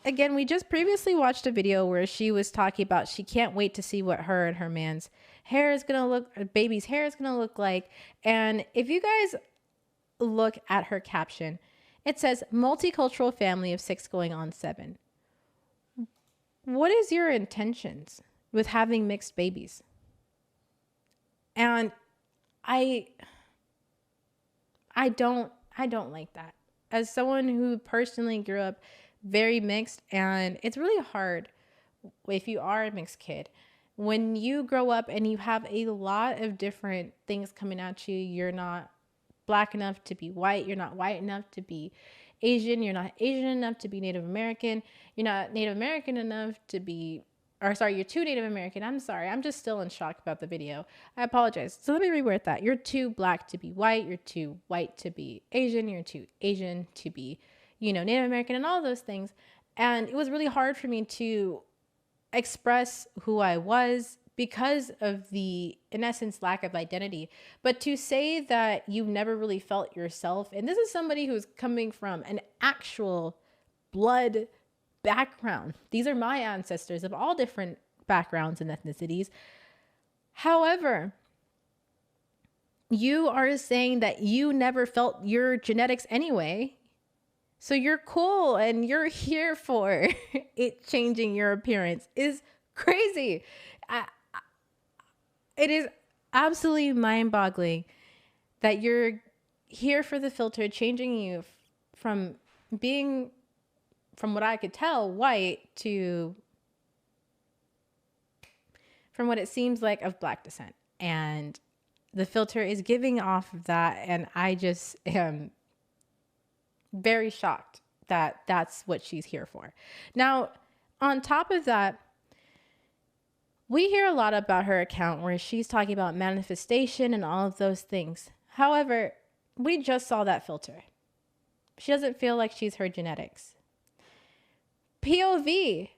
S1: again, we just previously watched a video where she was talking about she can't wait to see what her and her man's hair is going to look, or baby's hair is going to look like. And if you guys look at her caption, it says multicultural family of 6 going on 7. What is your intentions with having mixed babies? And I don't like that. As someone who personally grew up very mixed, and it's really hard if you are a mixed kid. When you grow up and you have a lot of different things coming at you, you're not Black enough to be white, you're not white enough to be Asian, you're not Asian enough to be Native American, you're not Native American enough to be, or sorry, you're too Native American. I'm sorry, I'm just still in shock about the video. I apologize. So let me reword that. You're too Black to be white, you're too white to be Asian, you're too Asian to be, Native American, and all those things. And it was really hard for me to express who I was because of the, in essence, lack of identity. But to say that you never really felt yourself, and this is somebody who's coming from an actual blood background. These are my ancestors of all different backgrounds and ethnicities. However, you are saying that you never felt your genetics anyway. So you're cool and you're here for it changing your appearance is crazy. It is absolutely mind-boggling that you're here for the filter changing you from being, from what I could tell, white to, from what it seems like, of Black descent. And the filter is giving off of that, and I just am very shocked that that's what she's here for. Now, on top of that, we hear a lot about her account where she's talking about manifestation and all of those things. However, we just saw that filter. She doesn't feel like she's her genetics. POV,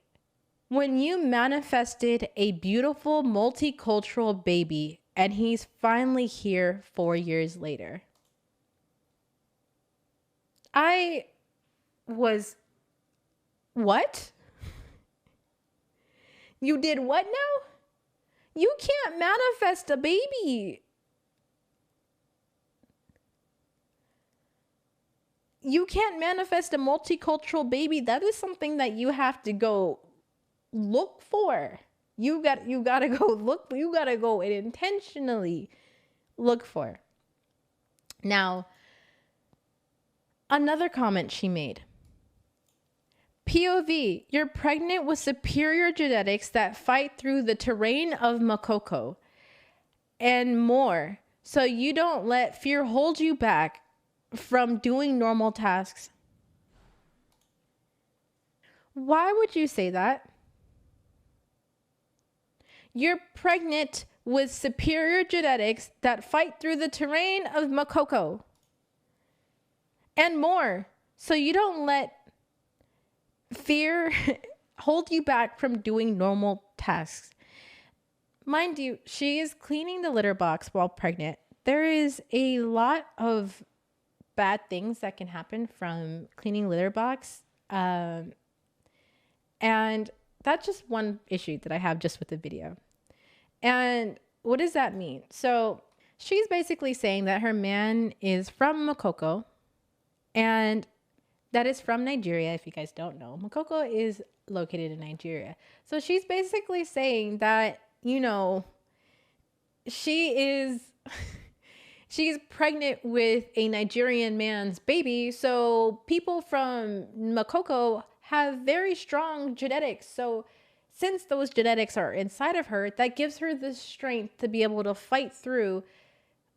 S1: when you manifested a beautiful multicultural baby and he's finally here 4 years later. I was, what? You did what now? You can't manifest a baby. You can't manifest a multicultural baby. That is something that you have to go look for. You gotta go look, you gotta go and intentionally look for. Now, another comment she made. POV, you're pregnant with superior genetics that fight through the terrain of Makoko and more, so you don't let fear hold you back from doing normal tasks. Why would you say that? You're pregnant with superior genetics that fight through the terrain of Makoko and more, so you don't let fear hold you back from doing normal tasks. Mind you, she is cleaning the litter box while pregnant. There is a lot of bad things that can happen from cleaning litter box. And that's just one issue that I have just with the video. And what does that mean? So she's basically saying that her man is from Makoko, and that is from Nigeria. If you guys don't know, Makoko is located in Nigeria. So she's basically saying that, she's pregnant with a Nigerian man's baby. So people from Makoko have very strong genetics. So since those genetics are inside of her, that gives her the strength to be able to fight through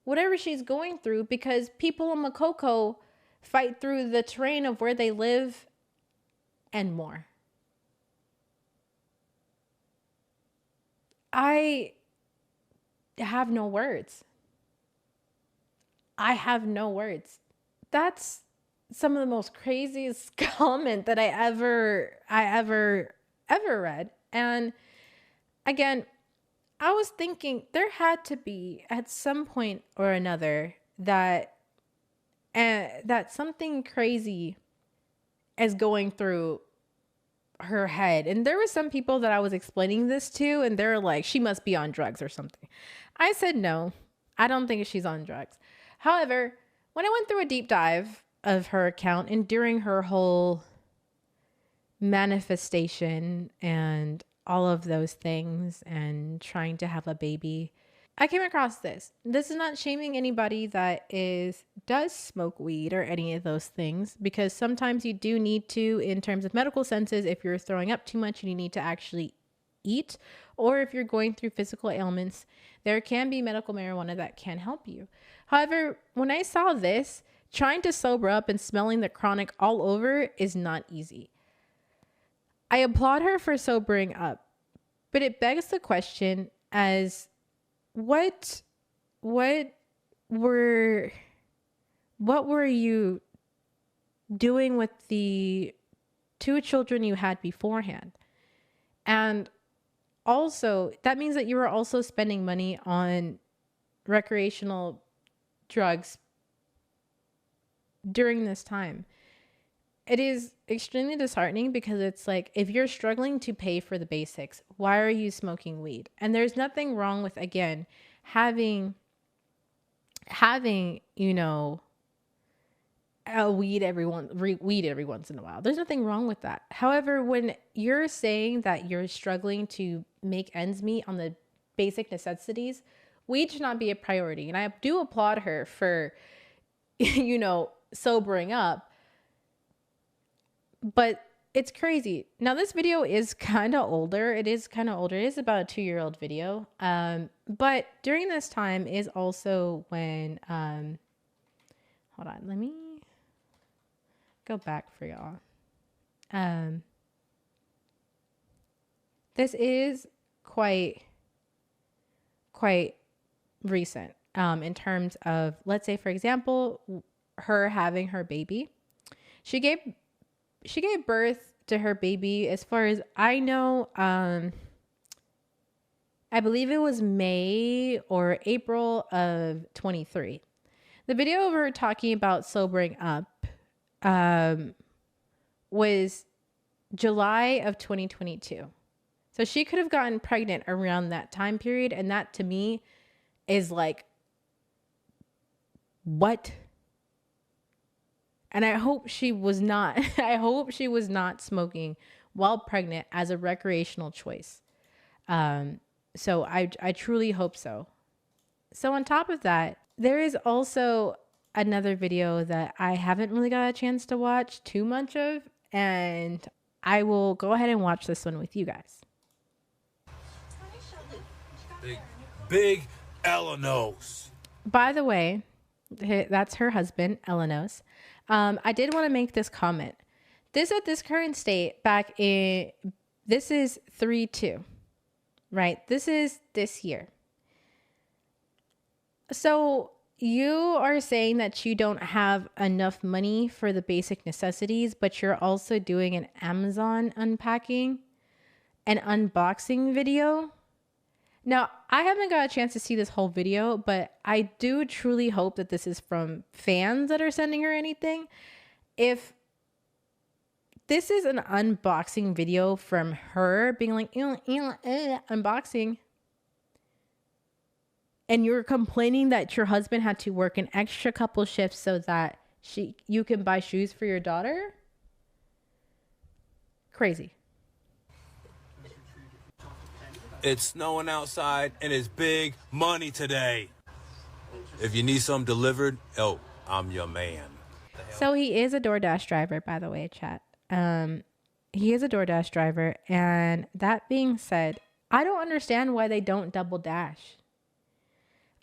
S1: whatever she's going through, because people in Makoko fight through the terrain of where they live and more. I have no words. I have no words. That's some of the most craziest comment that I ever read. And again, I was thinking there had to be at some point or another that something crazy is going through her head. And there were some people that I was explaining this to, and they're like, she must be on drugs or something. I said, no, I don't think she's on drugs. However, when I went through a deep dive of her account and during her whole manifestation and all of those things and trying to have a baby, I came across this. This is not shaming anybody that does smoke weed or any of those things, because sometimes you do need to, in terms of medical senses, if you're throwing up too much and you need to actually eat, or if you're going through physical ailments, there can be medical marijuana that can help you. However, when I saw this, trying to sober up and smelling the chronic all over is not easy. I applaud her for sobering up, but it begs the question as what were you doing with the 2 children you had beforehand? And also, that means that you were also spending money on recreational drugs during this time. It is extremely disheartening, because it's like, if you're struggling to pay for the basics, why are you smoking weed? And there's nothing wrong with, again, having, you know, a weed every once in a while. There's nothing wrong with that. However, when you're saying that you're struggling to make ends meet on the basic necessities, weed should not be a priority. And I do applaud her for, you know, sobering up. But it's crazy. Now, this video is kind of older. It is about a 2-year-old video. But during this time is also when, hold on, let me go back for y'all. This is quite recent, in terms of, let's say, for example, her having her baby. She gave birth to her baby, as far as I know, I believe it was May or April of 23. The video of her talking about sobering up was July of 2022. So she could have gotten pregnant around that time period. And that, to me, is like, what? And I hope she was not smoking while pregnant as a recreational choice. So I truly hope so. So on top of that, there is also another video that I haven't really got a chance to watch too much of, and I will go ahead and watch this one with you guys.
S4: Big Elenos.
S1: By the way, that's her husband, Elenos. I did want to make this comment. This, at this current state, this is 3/2, right? This is this year. So you are saying that you don't have enough money for the basic necessities, but you're also doing an Amazon unpacking and unboxing video. Now, I haven't got a chance to see this whole video, but I do truly hope that this is from fans that are sending her anything. If this is an unboxing video from her being like, unboxing, and you're complaining that your husband had to work an extra couple shifts so that you can buy shoes for your daughter, crazy.
S4: It's snowing outside and it's big money today. If you need something delivered, I'm your man.
S1: So he is a DoorDash driver, by the way, chat. he is a DoorDash driver. And that being said, I don't understand why they don't double dash.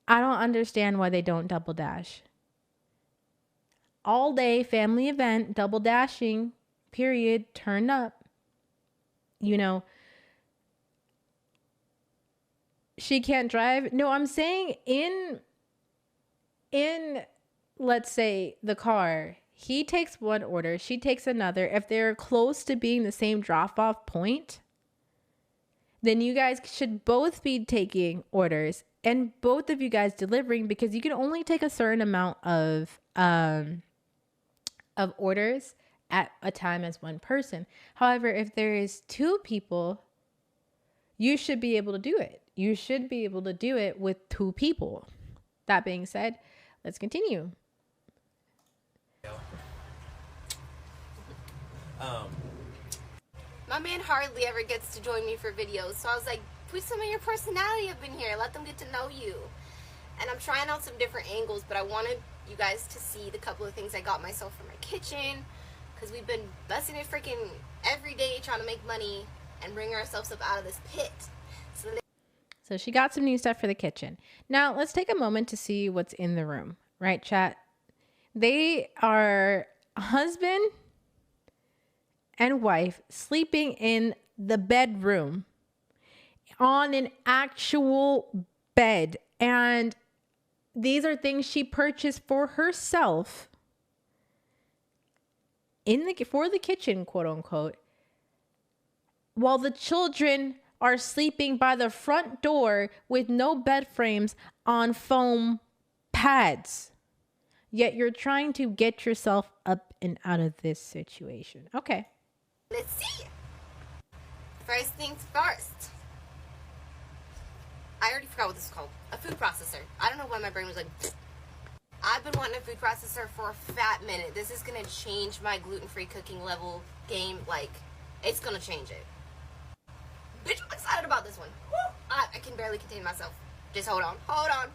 S1: I don't understand why they don't double dash. All day family event, double dashing, period, turn up. You know, she can't drive. No, I'm saying in let's say the car, he takes one order, she takes another. If they're close to being the same drop-off point, then you guys should both be taking orders and both of you guys delivering, because you can only take a certain amount of orders at a time as one person. However, if there is two people, you should be able to do it. You should be able to do it with two people. That being said, let's continue.
S5: My man hardly ever gets to join me for videos, so I was like, put some of your personality up in here, let them get to know you. And I'm trying out some different angles, but I wanted you guys to see the couple of things I got myself for my kitchen, because we've been busting it freaking every day trying to make money and bring ourselves up out of this pit.
S1: So she got some new stuff for the kitchen. Now let's take a moment to see what's in the room, right, chat? They are husband and wife sleeping in the bedroom on an actual bed. And these are things she purchased for herself for the kitchen, quote unquote, while the children are sleeping by the front door with no bed frames on foam pads. Yet you're trying to get yourself up and out of this situation. Okay.
S5: Let's see. First things first. I already forgot what this is called. A food processor. I don't know why my brain was like... I've been wanting a food processor for a fat minute. This is going to change my gluten-free cooking level game. Like, it's going to change it. Bitch, I'm excited about this one. I can barely contain myself. Just hold on. Hold on.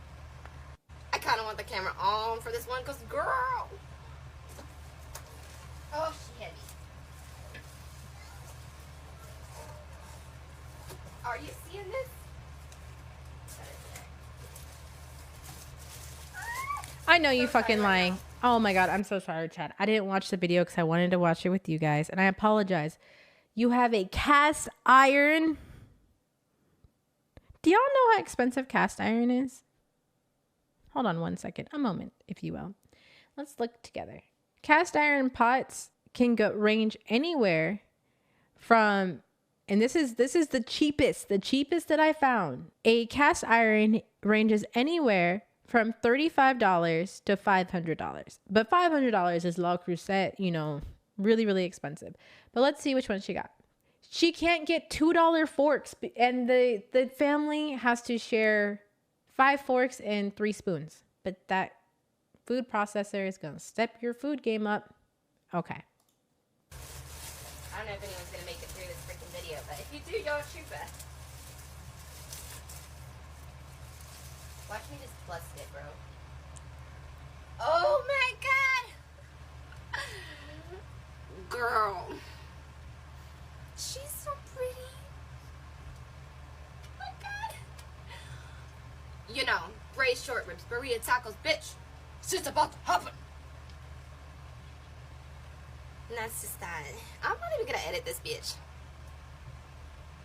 S5: I kind of want the camera on for this one because, girl. Oh, she heavy. Are you seeing this?
S1: I know you fucking lying. Oh my God. I'm so sorry, Chad. I didn't watch the video because I wanted to watch it with you guys. And I apologize. You have a cast iron. Do y'all know how expensive cast iron is? Hold on one second. A moment, if you will. Let's look together. Cast iron pots can range anywhere from, and this is the cheapest that I found. A cast iron ranges anywhere from $35 to $500. But $500 is La Crusette, you know, really, really expensive. But let's see which one she got. She can't get $2 forks, and the family has to share 5 forks and 3 spoons. But that food processor is going to step your food game up. Okay.
S5: I don't know if anyone's going to make it through this freaking video, but if you do, y'all shoot back. Watch me just bust it, bro. Oh my God! Girl. She's so pretty. Oh my God. You know, braised short ribs, burrito tacos, bitch. Shit's about to happen. And that's just that. I'm not even gonna edit this bitch.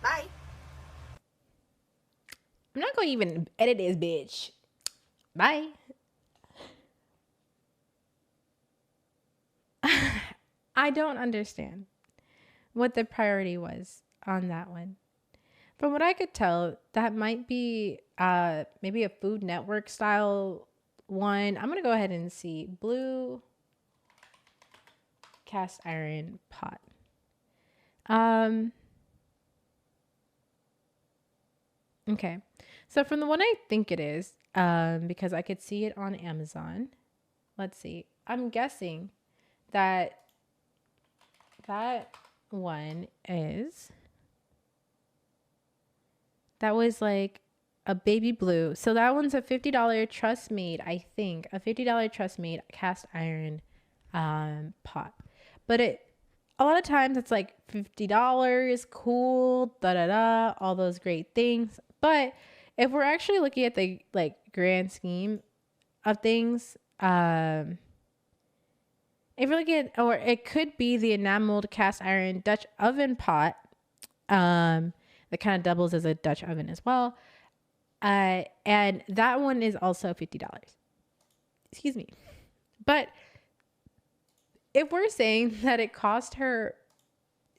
S5: Bye.
S1: I'm not going to even edit this bitch. Bye. I don't understand what the priority was on that one. From what I could tell, that might be maybe a Food Network style one. I'm going to go ahead and see. Blue cast iron pot. Okay. So from the one I think it is, because I could see it on Amazon. Let's see. I'm guessing that one is, that was like a baby blue. So that one's a $50 Trust Made, I think. A $50 Trust Made cast iron pot. But a lot of times it's like $50, cool, da da da, all those great things. But if we're actually looking at the like grand scheme of things, if you're looking at, or it could be the enameled cast iron Dutch oven pot, that kind of doubles as a Dutch oven as well. And that one is also $50. Excuse me. But if we're saying that it cost her,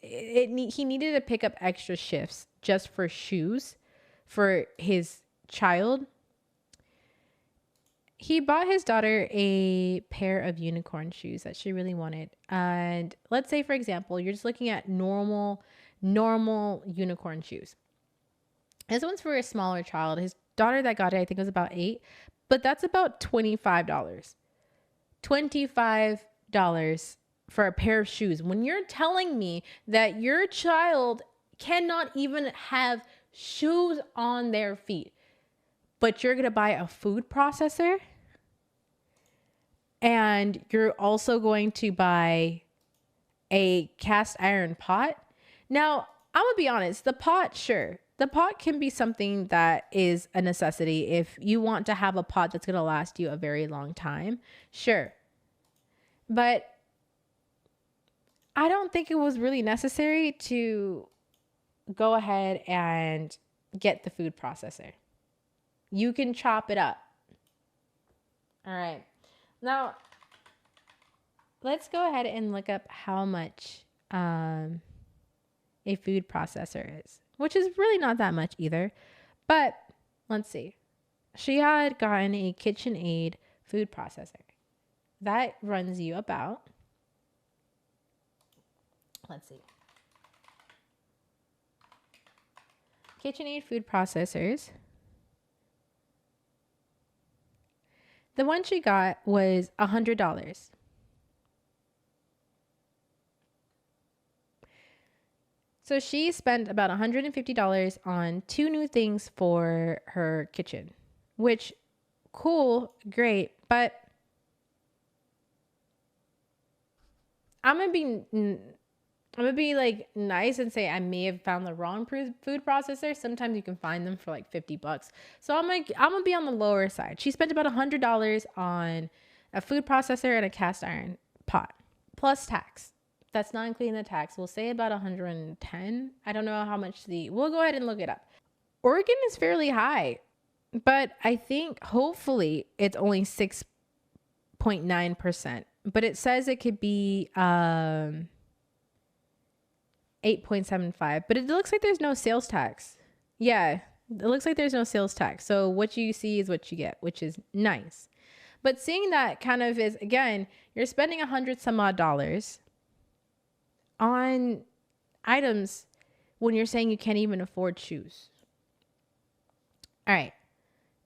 S1: he needed to pick up extra shifts just for shoes for his child. He bought his daughter a pair of unicorn shoes that she really wanted. And let's say, for example, you're just looking at normal unicorn shoes. This one's for a smaller child. His daughter that got it, I think, was about 8, but that's about $25. $25 for a pair of shoes. When you're telling me that your child cannot even have shoes on their feet, but you're going to buy a food processor and you're also going to buy a cast iron pot. Now, I'm going to be honest, the pot, sure. The pot can be something that is a necessity if you want to have a pot that's going to last you a very long time. Sure. But I don't think it was really necessary to go ahead and get the food processor. You can chop it up. All right. Now, let's go ahead and look up how much a food processor is, which is really not that much either. But let's see. She had gotten a KitchenAid food processor. That runs you about, let's see. KitchenAid food processors. The one she got was $100. So she spent about $150 on 2 new things for her kitchen, which cool, great, but I'm gonna be like nice and say I may have found the wrong food processor. Sometimes you can find them for like $50. So I'm gonna be on the lower side. She spent about $100 on a food processor and a cast iron pot plus tax. That's not including the tax. We'll say about 110. I don't know how much we'll go ahead and look it up. Oregon is fairly high, but I think hopefully it's only 6.9%. But it says it could be 8.75, but it looks like there's no sales tax. Yeah, it looks like there's no sales tax. So what you see is what you get, which is nice. But seeing that kind of is, again, you're spending $100 some odd on items when you're saying you can't even afford shoes. All right.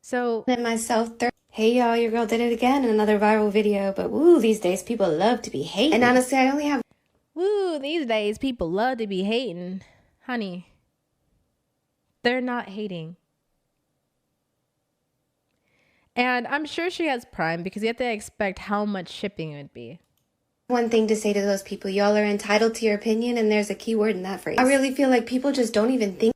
S1: So
S2: And myself, hey y'all, your girl did it again in another viral video. But woo, these days people love to be hating. And honestly, I only have
S1: these days people love to be hating. Honey, they're not hating. And I'm sure she has Prime because you have to expect how much shipping it would be.
S2: one thing to say to those people. Y'all are entitled to your opinion, and there's a key word in that phrase. I really feel like people just don't even think.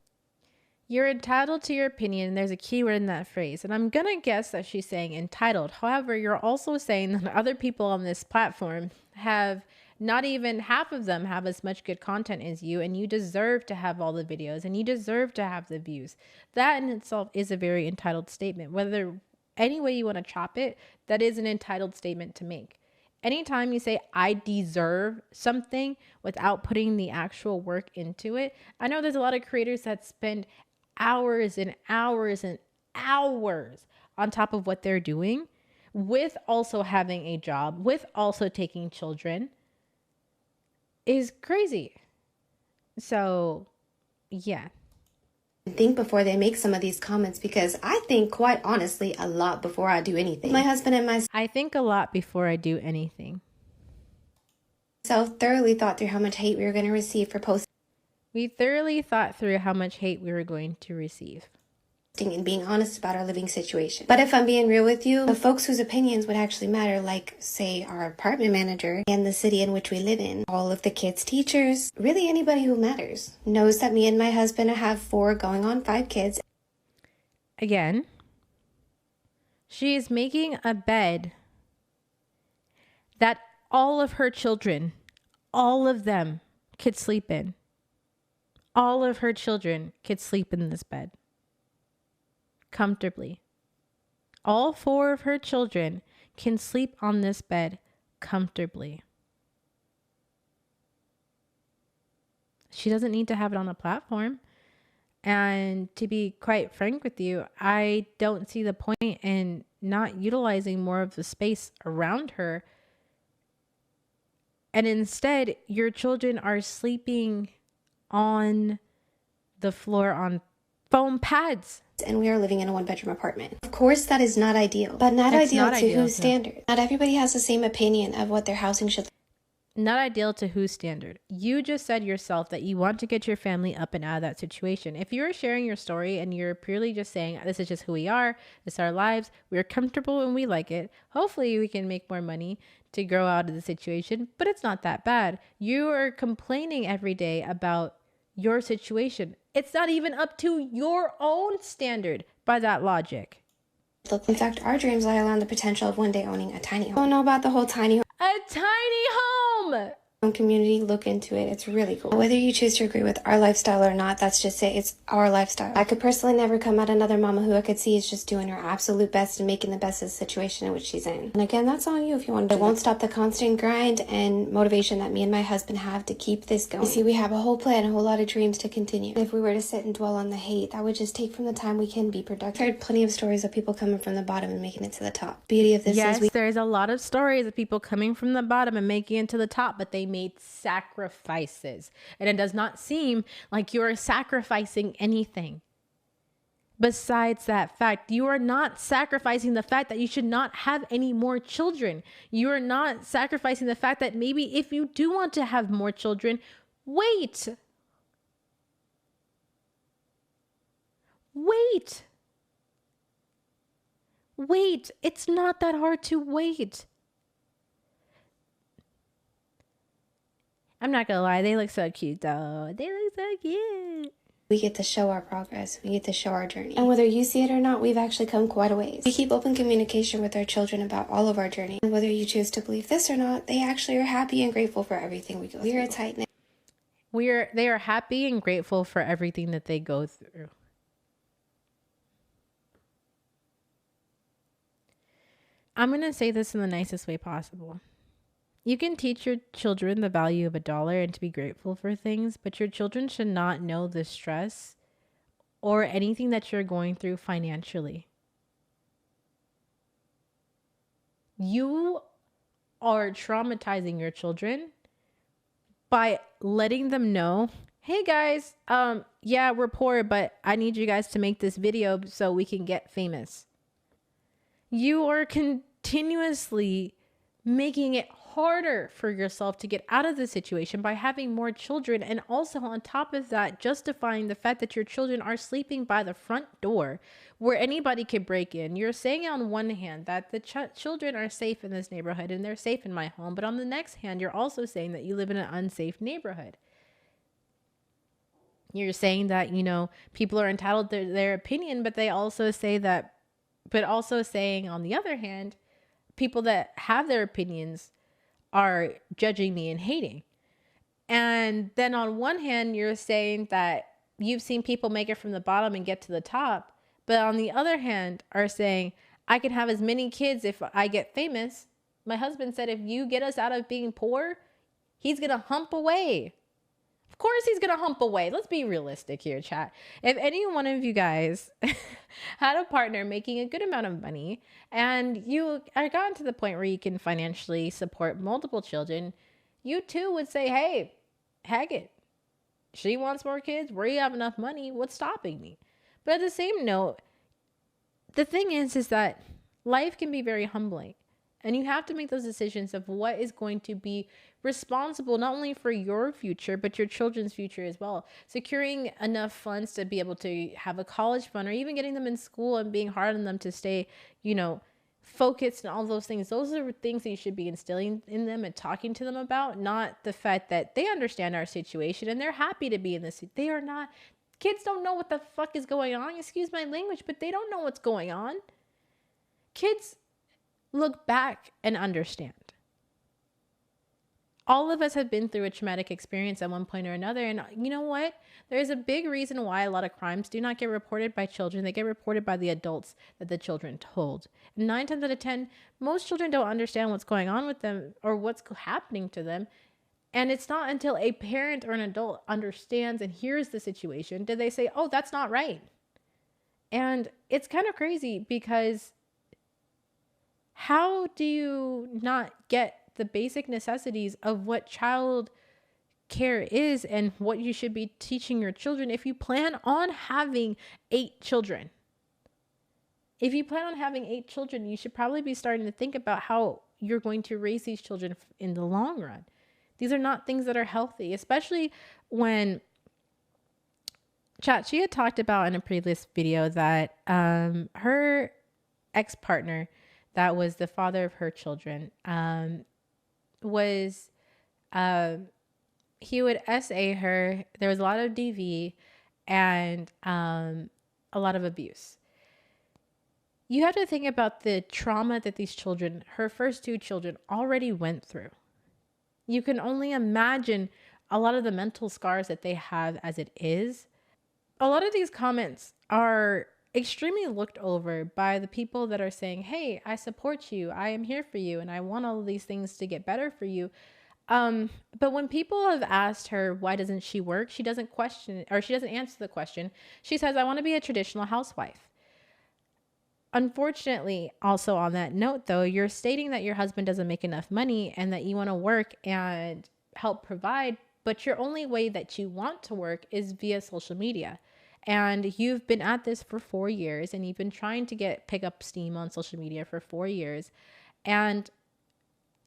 S1: You're entitled to your opinion, and there's a keyword in that phrase. And I'm going to guess that she's saying entitled. However, you're also saying that other people on this platform have not even half of them have as much good content as you, and you deserve to have all the videos, and you deserve to have the views. That in itself is a very entitled statement. Whether any way you want to chop it, that is an entitled statement to make. Anytime you say, I deserve something without putting the actual work into it. I know there's a lot of creators that spend hours and hours and hours on top of what they're doing, with also having a job, with also taking children, is crazy. So, yeah.
S2: Think before they make some of these comments, because I think, quite honestly, a lot before I do anything. My husband and
S1: I think a lot before I do anything.
S2: myself thoroughly thought through how much hate we were going to receive for posting
S1: We thoroughly thought through how much hate we were going to receive.
S2: and being honest about our living situation. But if I'm being real with you, the folks whose opinions would actually matter, like, say, our apartment manager and the city in which we live in, all of the kids' teachers, really anybody who matters, knows that me and my husband have 4 going on 5 kids.
S1: Again, she is making a bed that all of her children, all of them, could sleep in. All of her children could sleep in this bed comfortably. All 4 of her children can sleep on this bed comfortably. She doesn't need to have it on a platform. And to be quite frank with you, I don't see the point in not utilizing more of the space around her. And instead, your children are sleeping on the floor on foam pads.
S2: And we are living in a 1-bedroom apartment. Of course, that is not ideal, but not ideal to whose standard? Not everybody has the same opinion of what their housing should.
S1: Not ideal to whose standard? You just said yourself that you want to get your family up and out of that situation. If you're sharing your story and you're purely just saying, this is just who we are, this is our lives, we're comfortable and we like it, hopefully we can make more money to grow out of the situation, but it's not that bad. You are complaining every day about your situation. It's not even up to your own standard by that logic.
S2: In fact, our dreams lie around the potential of one day owning a tiny home. I don't know about the whole tiny home.
S1: A tiny home!
S2: Community, look into it. It's really cool. Whether you choose to agree with our lifestyle or not, that's just it. It's our lifestyle. I could personally never come at another mama who I could see is just doing her absolute best and making the best of the situation in which she's in. And again, that's on you if you want to. It won't stop the constant grind and motivation that me and my husband have to keep this going. You see, we have a whole plan, a whole lot of dreams to continue. If we were to sit and dwell on the hate, that would just take from the time we can be productive. I've heard plenty of stories of people coming from the bottom and making it to the top. Beauty of this is
S1: there's a lot of stories of people coming from the bottom and making it to the top, but they made sacrifices. And it does not seem like you're sacrificing anything. Besides that fact, you are not sacrificing the fact that you should not have any more children. You are not sacrificing the fact that maybe if you do want to have more children, wait. Wait. Wait. It's not that hard to wait. I'm not gonna lie, they look so cute though. They look so cute.
S2: We get to show our progress. We get to show our journey. And whether you see it or not, we've actually come quite a ways. We keep open communication with our children about all of our journey. And whether you choose to believe this or not, they actually are happy and grateful for everything we go through. We're a tight-knit.
S1: They are happy and grateful for everything that they go through. I'm gonna say this in the nicest way possible. You can teach your children the value of $1 and to be grateful for things, but your children should not know the stress or anything that you're going through financially. You are traumatizing your children by letting them know, hey guys, yeah, we're poor, but I need you guys to make this video so we can get famous. You are continuously making it harder for yourself to get out of the situation by having more children, and also on top of that, justifying the fact that your children are sleeping by the front door where anybody could break in. You're saying on one hand that the children are safe in this neighborhood and they're safe in my home, but on the next hand, you're also saying that you live in an unsafe neighborhood. You're saying that, you know, people are entitled to their opinion, but they also say that, but also saying on the other hand, people that have their opinions are judging me and hating. And then on one hand, you're saying that you've seen people make it from the bottom and get to the top. But on the other hand, are saying, I can have as many kids if I get famous. My husband said, if you get us out of being poor, he's going to hump away. Of course he's going to hump away. Let's be realistic here, chat. If any one of you guys had a partner making a good amount of money and you are gotten to the point where you can financially support multiple children, you too would say, hey, heck it. She wants more kids. We have enough money. What's stopping me? But at the same note, the thing is that life can be very humbling. And you have to make those decisions of what is going to be responsible, not only for your future, but your children's future as well. Securing enough funds to be able to have a college fund, or even getting them in school and being hard on them to stay, focused and all those things. Those are things that you should be instilling in them and talking to them about, not the fact that they understand our situation and they're happy to be in this. They are not. Kids don't know what the fuck is going on. Excuse my language, but they don't know what's going on. Kids look back and understand. All of us have been through a traumatic experience at one point or another. And you know what? There's a big reason why a lot of crimes do not get reported by children. They get reported by the adults that the children told. And 9 times out of 10, most children don't understand what's going on with them or what's happening to them. And it's not until a parent or an adult understands and hears the situation do they say, oh, that's not right. And it's kind of crazy, because how do you not get the basic necessities of what child care is and what you should be teaching your children if you plan on having 8 children? If you plan on having 8 children, you should probably be starting to think about how you're going to raise these children in the long run. These are not things that are healthy, especially when she had talked about in a previous video that her ex-partner, that was the father of her children, was he would SA her. There was a lot of DV and a lot of abuse. You have to think about the trauma that these children, her first 2 children, already went through. You can only imagine a lot of the mental scars that they have as it is. A lot of these comments are extremely looked over by the people that are saying, hey, I support you, I am here for you, and I want all of these things to get better for you. But when people have asked her, why doesn't she work? She doesn't question, or she doesn't answer the question. She says, I want to be a traditional housewife. Unfortunately, also on that note, though, you're stating that your husband doesn't make enough money and that you want to work and help provide, but your only way that you want to work is via social media. And you've been at this for 4 years, and you've been trying to pick up steam on social media for 4 years. And,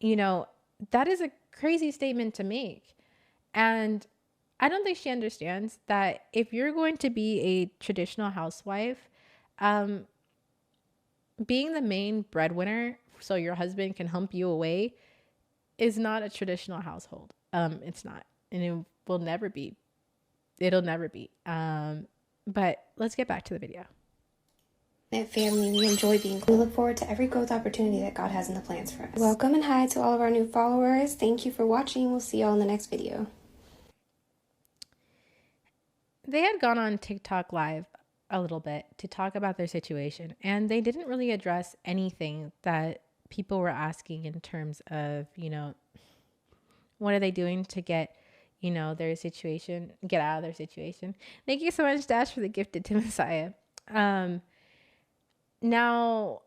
S1: that is a crazy statement to make. And I don't think she understands that if you're going to be a traditional housewife, being the main breadwinner so your husband can hump you away is not a traditional household. It's not, and it will never be. It'll never be. But let's get back to the video.
S2: Family, we enjoy being. We look forward to every growth opportunity that God has in the plans for us. Welcome and hi to all of our new followers. Thank you for watching. We'll see you all in the next video.
S1: They had gone on TikTok live a little bit to talk about their situation, and they didn't really address anything that people were asking in terms of, what are they doing to get, their situation, get out of their situation. Thank you so much, Dash, for the gifted to Messiah. Now,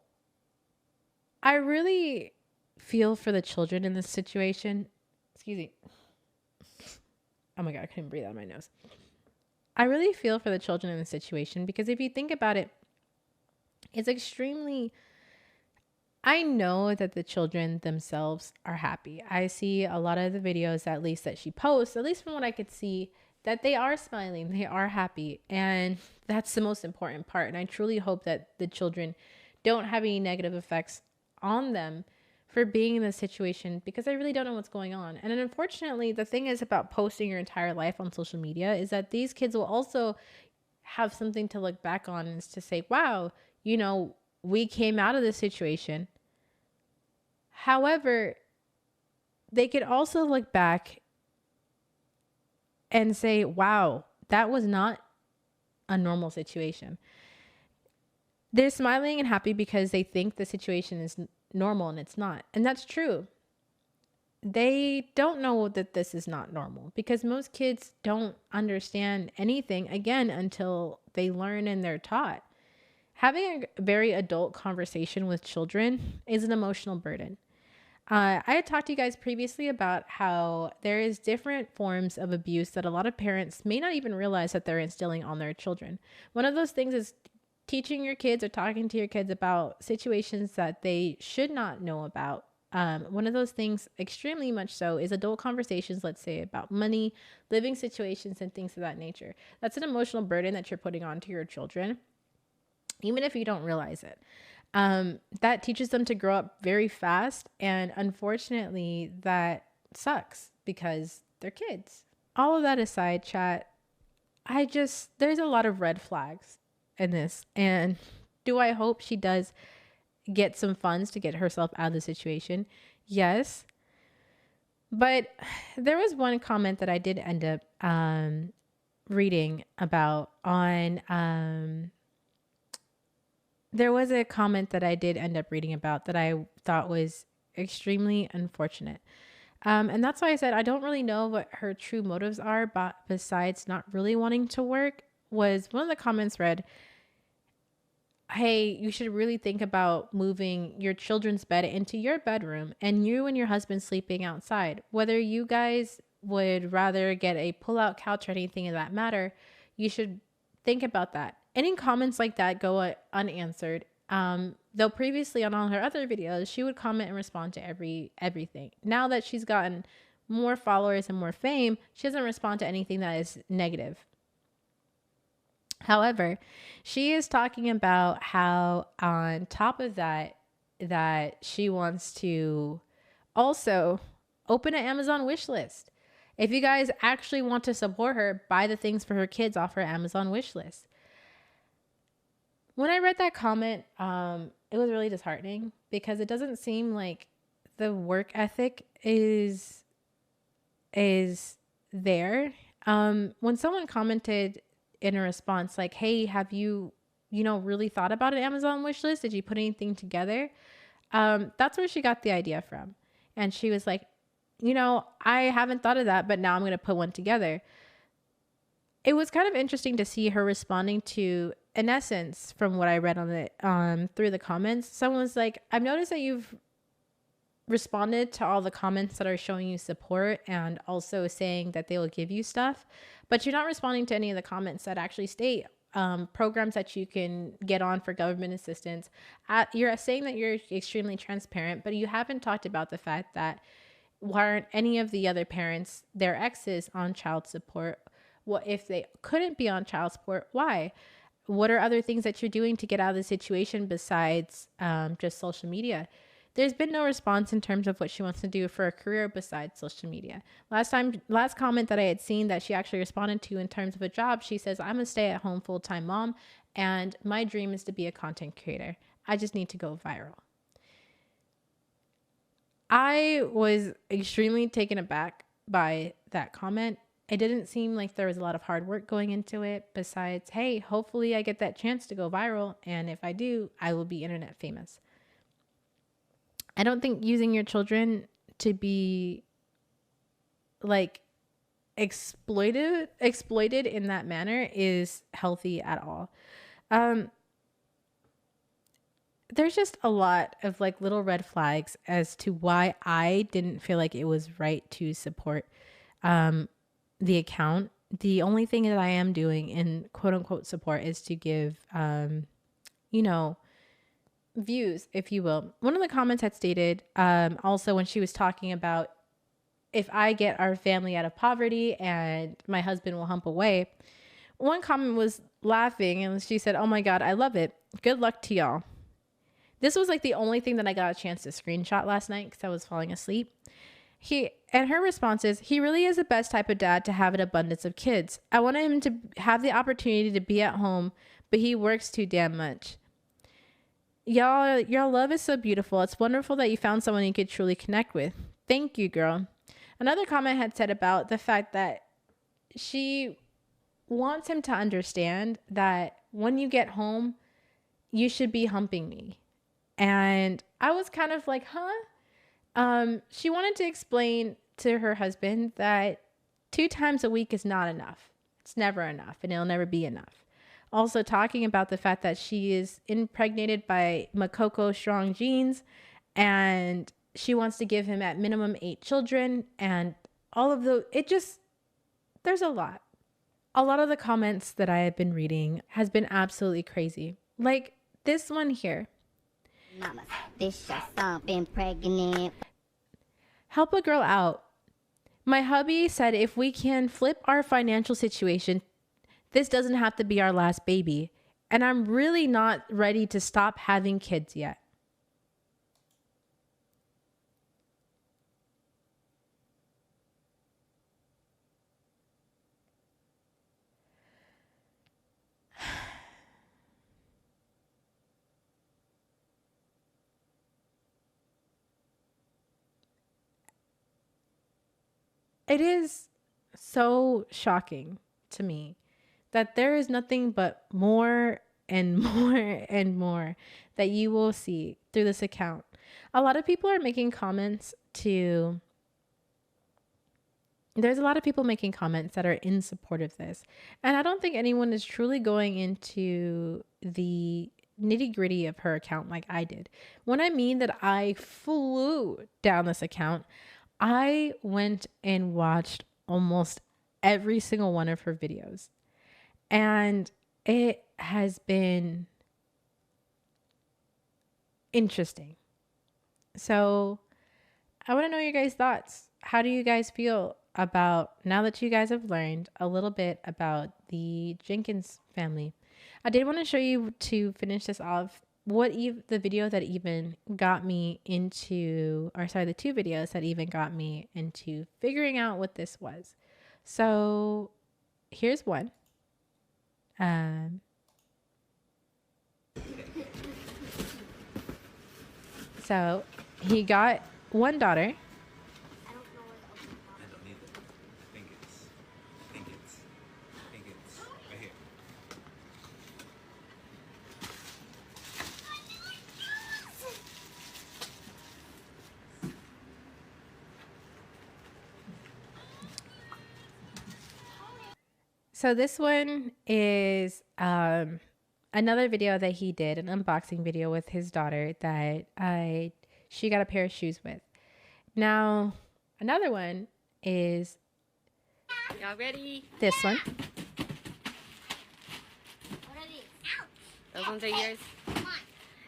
S1: I really feel for the children in this situation. Excuse me. Oh my God, I couldn't breathe out of my nose. I really feel for the children in this situation, because if you think about it, it's extremely, I know that the children themselves are happy. I see a lot of the videos, at least that she posts, at least from what I could see, that they are smiling, they are happy. And that's the most important part. And I truly hope that the children don't have any negative effects on them for being in this situation, because I really don't know what's going on. And unfortunately, the thing is about posting your entire life on social media is that these kids will also have something to look back on, and to say, wow, we came out of this situation. However, they could also look back and say, wow, that was not a normal situation. They're smiling and happy because they think the situation is normal, and it's not. And that's true. They don't know that this is not normal, because most kids don't understand anything, again, until they learn and they're taught. Having a very adult conversation with children is an emotional burden. I had talked to you guys previously about how there is different forms of abuse that a lot of parents may not even realize that they're instilling on their children. One of those things is teaching your kids or talking to your kids about situations that they should not know about. One of those things, extremely much so, is adult conversations, let's say about money, living situations, and things of that nature. That's an emotional burden that you're putting onto your children, even if you don't realize it. That teaches them to grow up very fast. And unfortunately, that sucks because they're kids. All of that aside, chat, there's a lot of red flags in this. And do I hope she does get some funds to get herself out of the situation? Yes. But there was one comment that I did end up reading about on, there was a comment that I did end up reading about that I thought was extremely unfortunate. And that's why I said I don't really know what her true motives are, but besides not really wanting to work, was one of the comments read, hey, you should really think about moving your children's bed into your bedroom and you and your husband sleeping outside. Whether you guys would rather get a pull-out couch or anything of that matter, you should think about that. Any comments like that go unanswered. Though previously on all her other videos, she would comment and respond to everything. Now that she's gotten more followers and more fame, she doesn't respond to anything that is negative. However, she is talking about how on top of that she wants to also open an Amazon wish list. If you guys actually want to support her, buy the things for her kids off her Amazon wish list. When I read that comment, it was really disheartening because it doesn't seem like the work ethic is there. When someone commented in a response like, hey, have you really thought about an Amazon wish list? Did you put anything together? That's where she got the idea from. And she was like, I haven't thought of that, but now I'm going to put one together. It was kind of interesting to see her responding to, in essence, from what I read on the through the comments, someone was like, I've noticed that you've responded to all the comments that are showing you support and also saying that they will give you stuff, but you're not responding to any of the comments that actually state programs that you can get on for government assistance. You're saying that you're extremely transparent, but you haven't talked about the fact that why aren't any of the other parents, their exes, on child support? What if they couldn't be on child support? Why? What are other things that you're doing to get out of the situation besides just social media? There's been no response in terms of what she wants to do for a career besides social media. Last comment that I had seen that she actually responded to in terms of a job, she says, I'm a stay-at-home full-time mom, and my dream is to be a content creator. I just need to go viral. I was extremely taken aback by that comment. It didn't seem like there was a lot of hard work going into it besides, hey, hopefully I get that chance to go viral. And if I do, I will be internet famous. I don't think using your children to be like exploited in that manner is healthy at all. There's just a lot of like little red flags as to why I didn't feel like it was right to support the account. The only thing that I am doing in quote unquote support is to give, views, if you will. One of the comments had stated, also when she was talking about if I get our family out of poverty and my husband will hump away, one comment was laughing and she said, oh my God, I love it. Good luck to y'all. This was like the only thing that I got a chance to screenshot last night because I was falling asleep. And her response is, he really is the best type of dad to have an abundance of kids. I wanted him to have the opportunity to be at home, but he works too damn much. Y'all, your love is so beautiful. It's wonderful that you found someone you could truly connect with. Thank you, girl. Another comment had said about the fact that she wants him to understand that when you get home, you should be humping me. And I was kind of like, huh? She wanted to explain to her husband that 2 times a week is not enough. It's never enough, and it'll never be enough. Also talking about the fact that she is impregnated by Makoko strong genes, and she wants to give him at minimum 8 children, and all of there's a lot. A lot of the comments that I have been reading has been absolutely crazy. Like this one here.
S6: Mama, this just something pregnant.
S1: Help a girl out. My hubby said if we can flip our financial situation, this doesn't have to be our last baby. And I'm really not ready to stop having kids yet. It is so shocking to me that there is nothing but more and more and more that you will see through this account. A lot of people are making comments to, there's a lot of people making comments that are in support of this. And I don't think anyone is truly going into the nitty gritty of her account like I did. When I mean that I flew down this account, I went and watched almost every single one of her videos. And it has been interesting. So I want to know your guys' thoughts. How do you guys feel about, now that you guys have learned a little bit about the Jenkins family? I did want to show you, to finish this off, the video that even got me into, or sorry, the two videos that even got me into figuring out what this was. So here's one. So he got one daughter. So this one is another video that he did, an unboxing video with his daughter that she got a pair of shoes with. Now, another one is
S3: Y'all ready?
S1: this one.
S6: What are these? Ouch.
S3: Those ones are yours.
S6: Come on.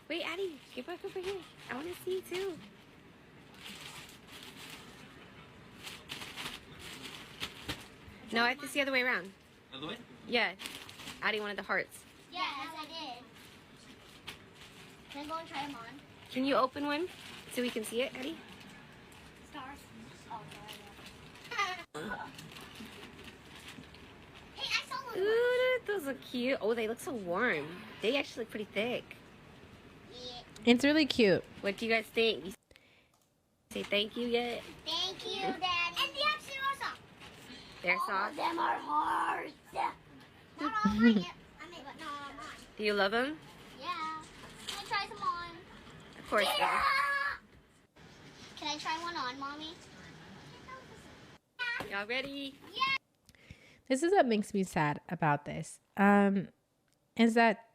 S3: Wait, Addie, get back over here. I want to see too. No, I have to see the other way around.
S7: Other way?
S3: Yeah. Addie wanted the hearts.
S6: Yes, I did. Can I go and try them on?
S3: Can you open one so we can see it, Addie?
S6: Stars. Oh, no. Hey, I saw one.
S3: Ooh, those look cute. Oh, they look so warm. They actually look pretty thick.
S6: Yeah.
S1: It's really cute.
S3: What do you guys think? You say thank you yet?
S6: Thank you, Dad. And the actually are soft.
S3: They're
S6: All of
S3: soft.
S6: them are hard. Not all mine yet. I mean, but not all mine.
S3: Do you love them?
S6: Yeah. Can I try some on?
S3: Of course.
S6: Yeah. Can I try one on, Mommy?
S3: Y'all ready?
S1: This is what makes me sad about this. Is that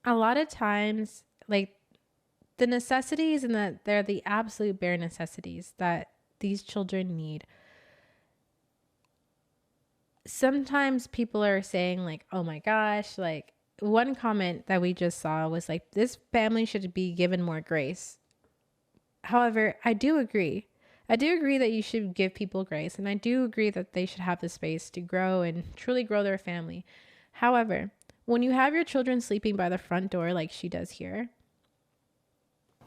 S1: a lot of times, like, the necessities, and that they're the absolute bare necessities that these children need. Sometimes people are saying like, oh my gosh, like one comment that we just saw was like, this family should be given more grace. However, I do agree. I do agree that you should give people grace, and I do agree that they should have the space to grow and truly grow their family. However, when you have your children sleeping by the front door like she does here,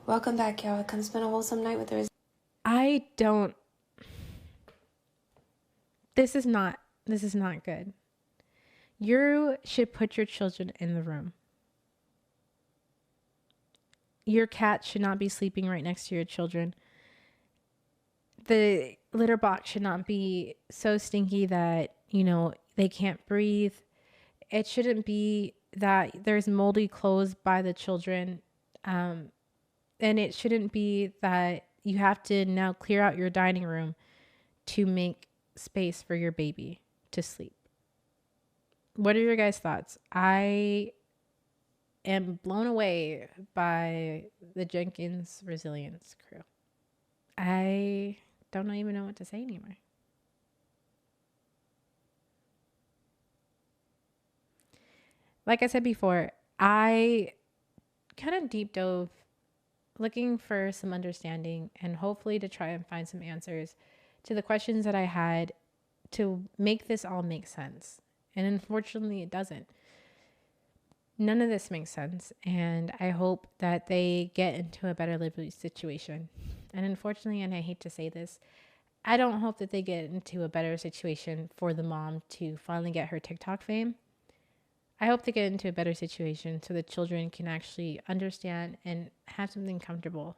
S2: Welcome back, y'all. Come spend a wholesome night with the
S1: I don't, this is not good. You should put your children in the room. Your cat should not be sleeping right next to your children. The litter box should not be so stinky that, they can't breathe. It shouldn't be that there's moldy clothes by the children. And it shouldn't be that you have to now clear out your dining room to make space for your baby to sleep. What are your guys' thoughts? I am blown away by the Jenkins Resilience crew. I don't even know what to say anymore. Like I said before, I kind of deep dove looking for some understanding and hopefully to try and find some answers to the questions that I had to make this all make sense. And unfortunately, it doesn't. None of this makes sense. And I hope that they get into a better living situation. And unfortunately, and I hate to say this, I don't hope that they get into a better situation for the mom to finally get her TikTok fame. I hope they get into a better situation so the children can actually understand and have something comfortable.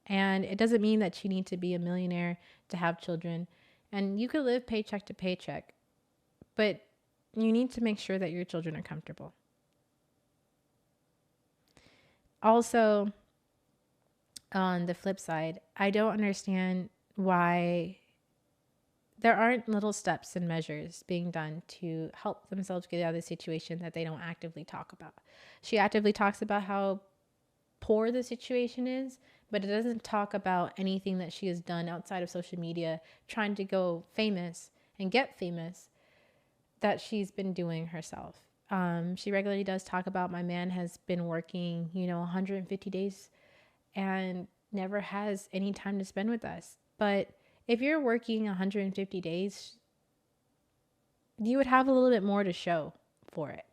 S1: And it doesn't mean that you need to be a millionaire to have children. And you could live paycheck to paycheck, but you need to make sure that your children are comfortable. Also, on the flip side, I don't understand why there aren't little steps and measures being done to help themselves get out of the situation that they don't actively talk about. She actively talks about how poor the situation is, but it doesn't talk about anything that she has done outside of social media trying to go famous and get famous that she's been doing herself. She regularly does talk about my man has been working, 150 days and never has any time to spend with us. But if you're working 150 days, you would have a little bit more to show for it.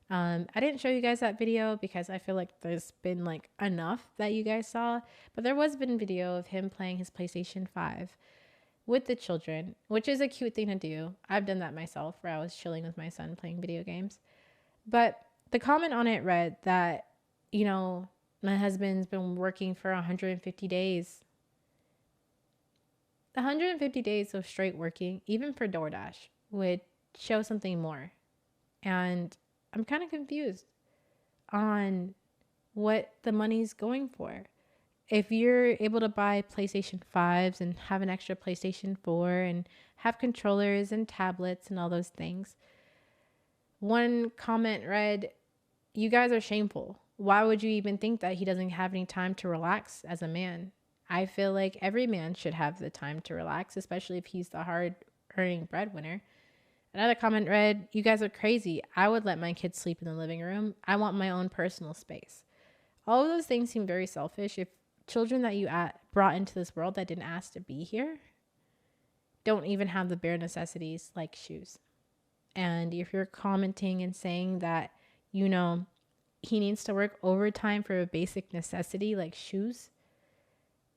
S1: I didn't show you guys that video because I feel like there's been like enough that you guys saw, but there was been video of him playing his PlayStation 5 with the children, which is a cute thing to do. I've done that myself where I was chilling with my son playing video games. But the comment on it read that, my husband's been working for 150 days. 150 days of straight working, even for DoorDash, would show something more. And I'm kind of confused on what the money's going for. If you're able to buy PlayStation 5s and have an extra PlayStation 4 and have controllers and tablets and all those things. One comment read, "You guys are shameful. Why would you even think that he doesn't have any time to relax as a man?" I feel like every man should have the time to relax, especially if he's the hard-earning breadwinner. Another comment read, "You guys are crazy. I would let my kids sleep in the living room. I want my own personal space." All of those things seem very selfish. If children that you brought into this world that didn't ask to be here don't even have the bare necessities like shoes. And if you're commenting and saying that, he needs to work overtime for a basic necessity like shoes,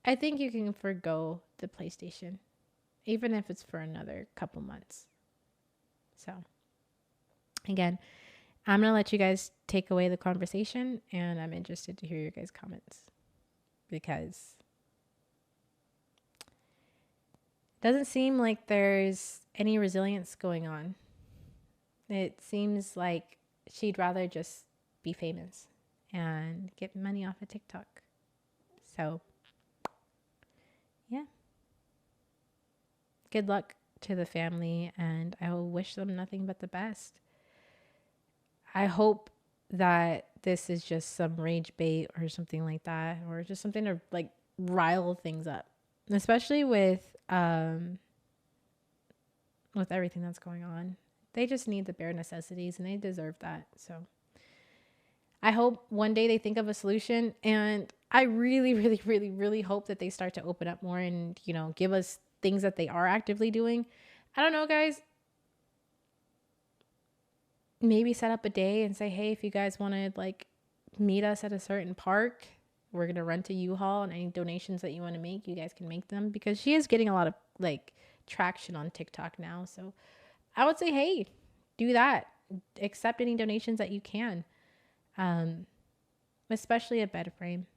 S1: I think you can forgo the PlayStation, even if it's for another couple months. So, again, I'm going to let you guys take away the conversation, and I'm interested to hear your guys' comments because it doesn't seem like there's any resilience going on. It seems like she'd rather just be famous and get money off of TikTok. So, yeah. Good luck to the family, and I will wish them nothing but the best. I hope that this is just some rage bait or something like that, or just something to like rile things up, especially with everything that's going on. They just need the bare necessities and they deserve that. So I hope one day they think of a solution, and I really, really, really, really hope that they start to open up more and, give us things that they are actively doing. I don't know, guys. Maybe set up a day and say, hey, if you guys want to like meet us at a certain park, we're going to rent a U-Haul, and any donations that you want to make, you guys can make them, because she is getting a lot of like traction on TikTok now. So I would say, hey, do that. Accept any donations that you can. Especially a bed frame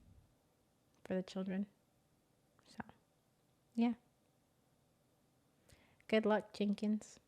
S1: for the children. So, yeah. Good luck, Jenkins.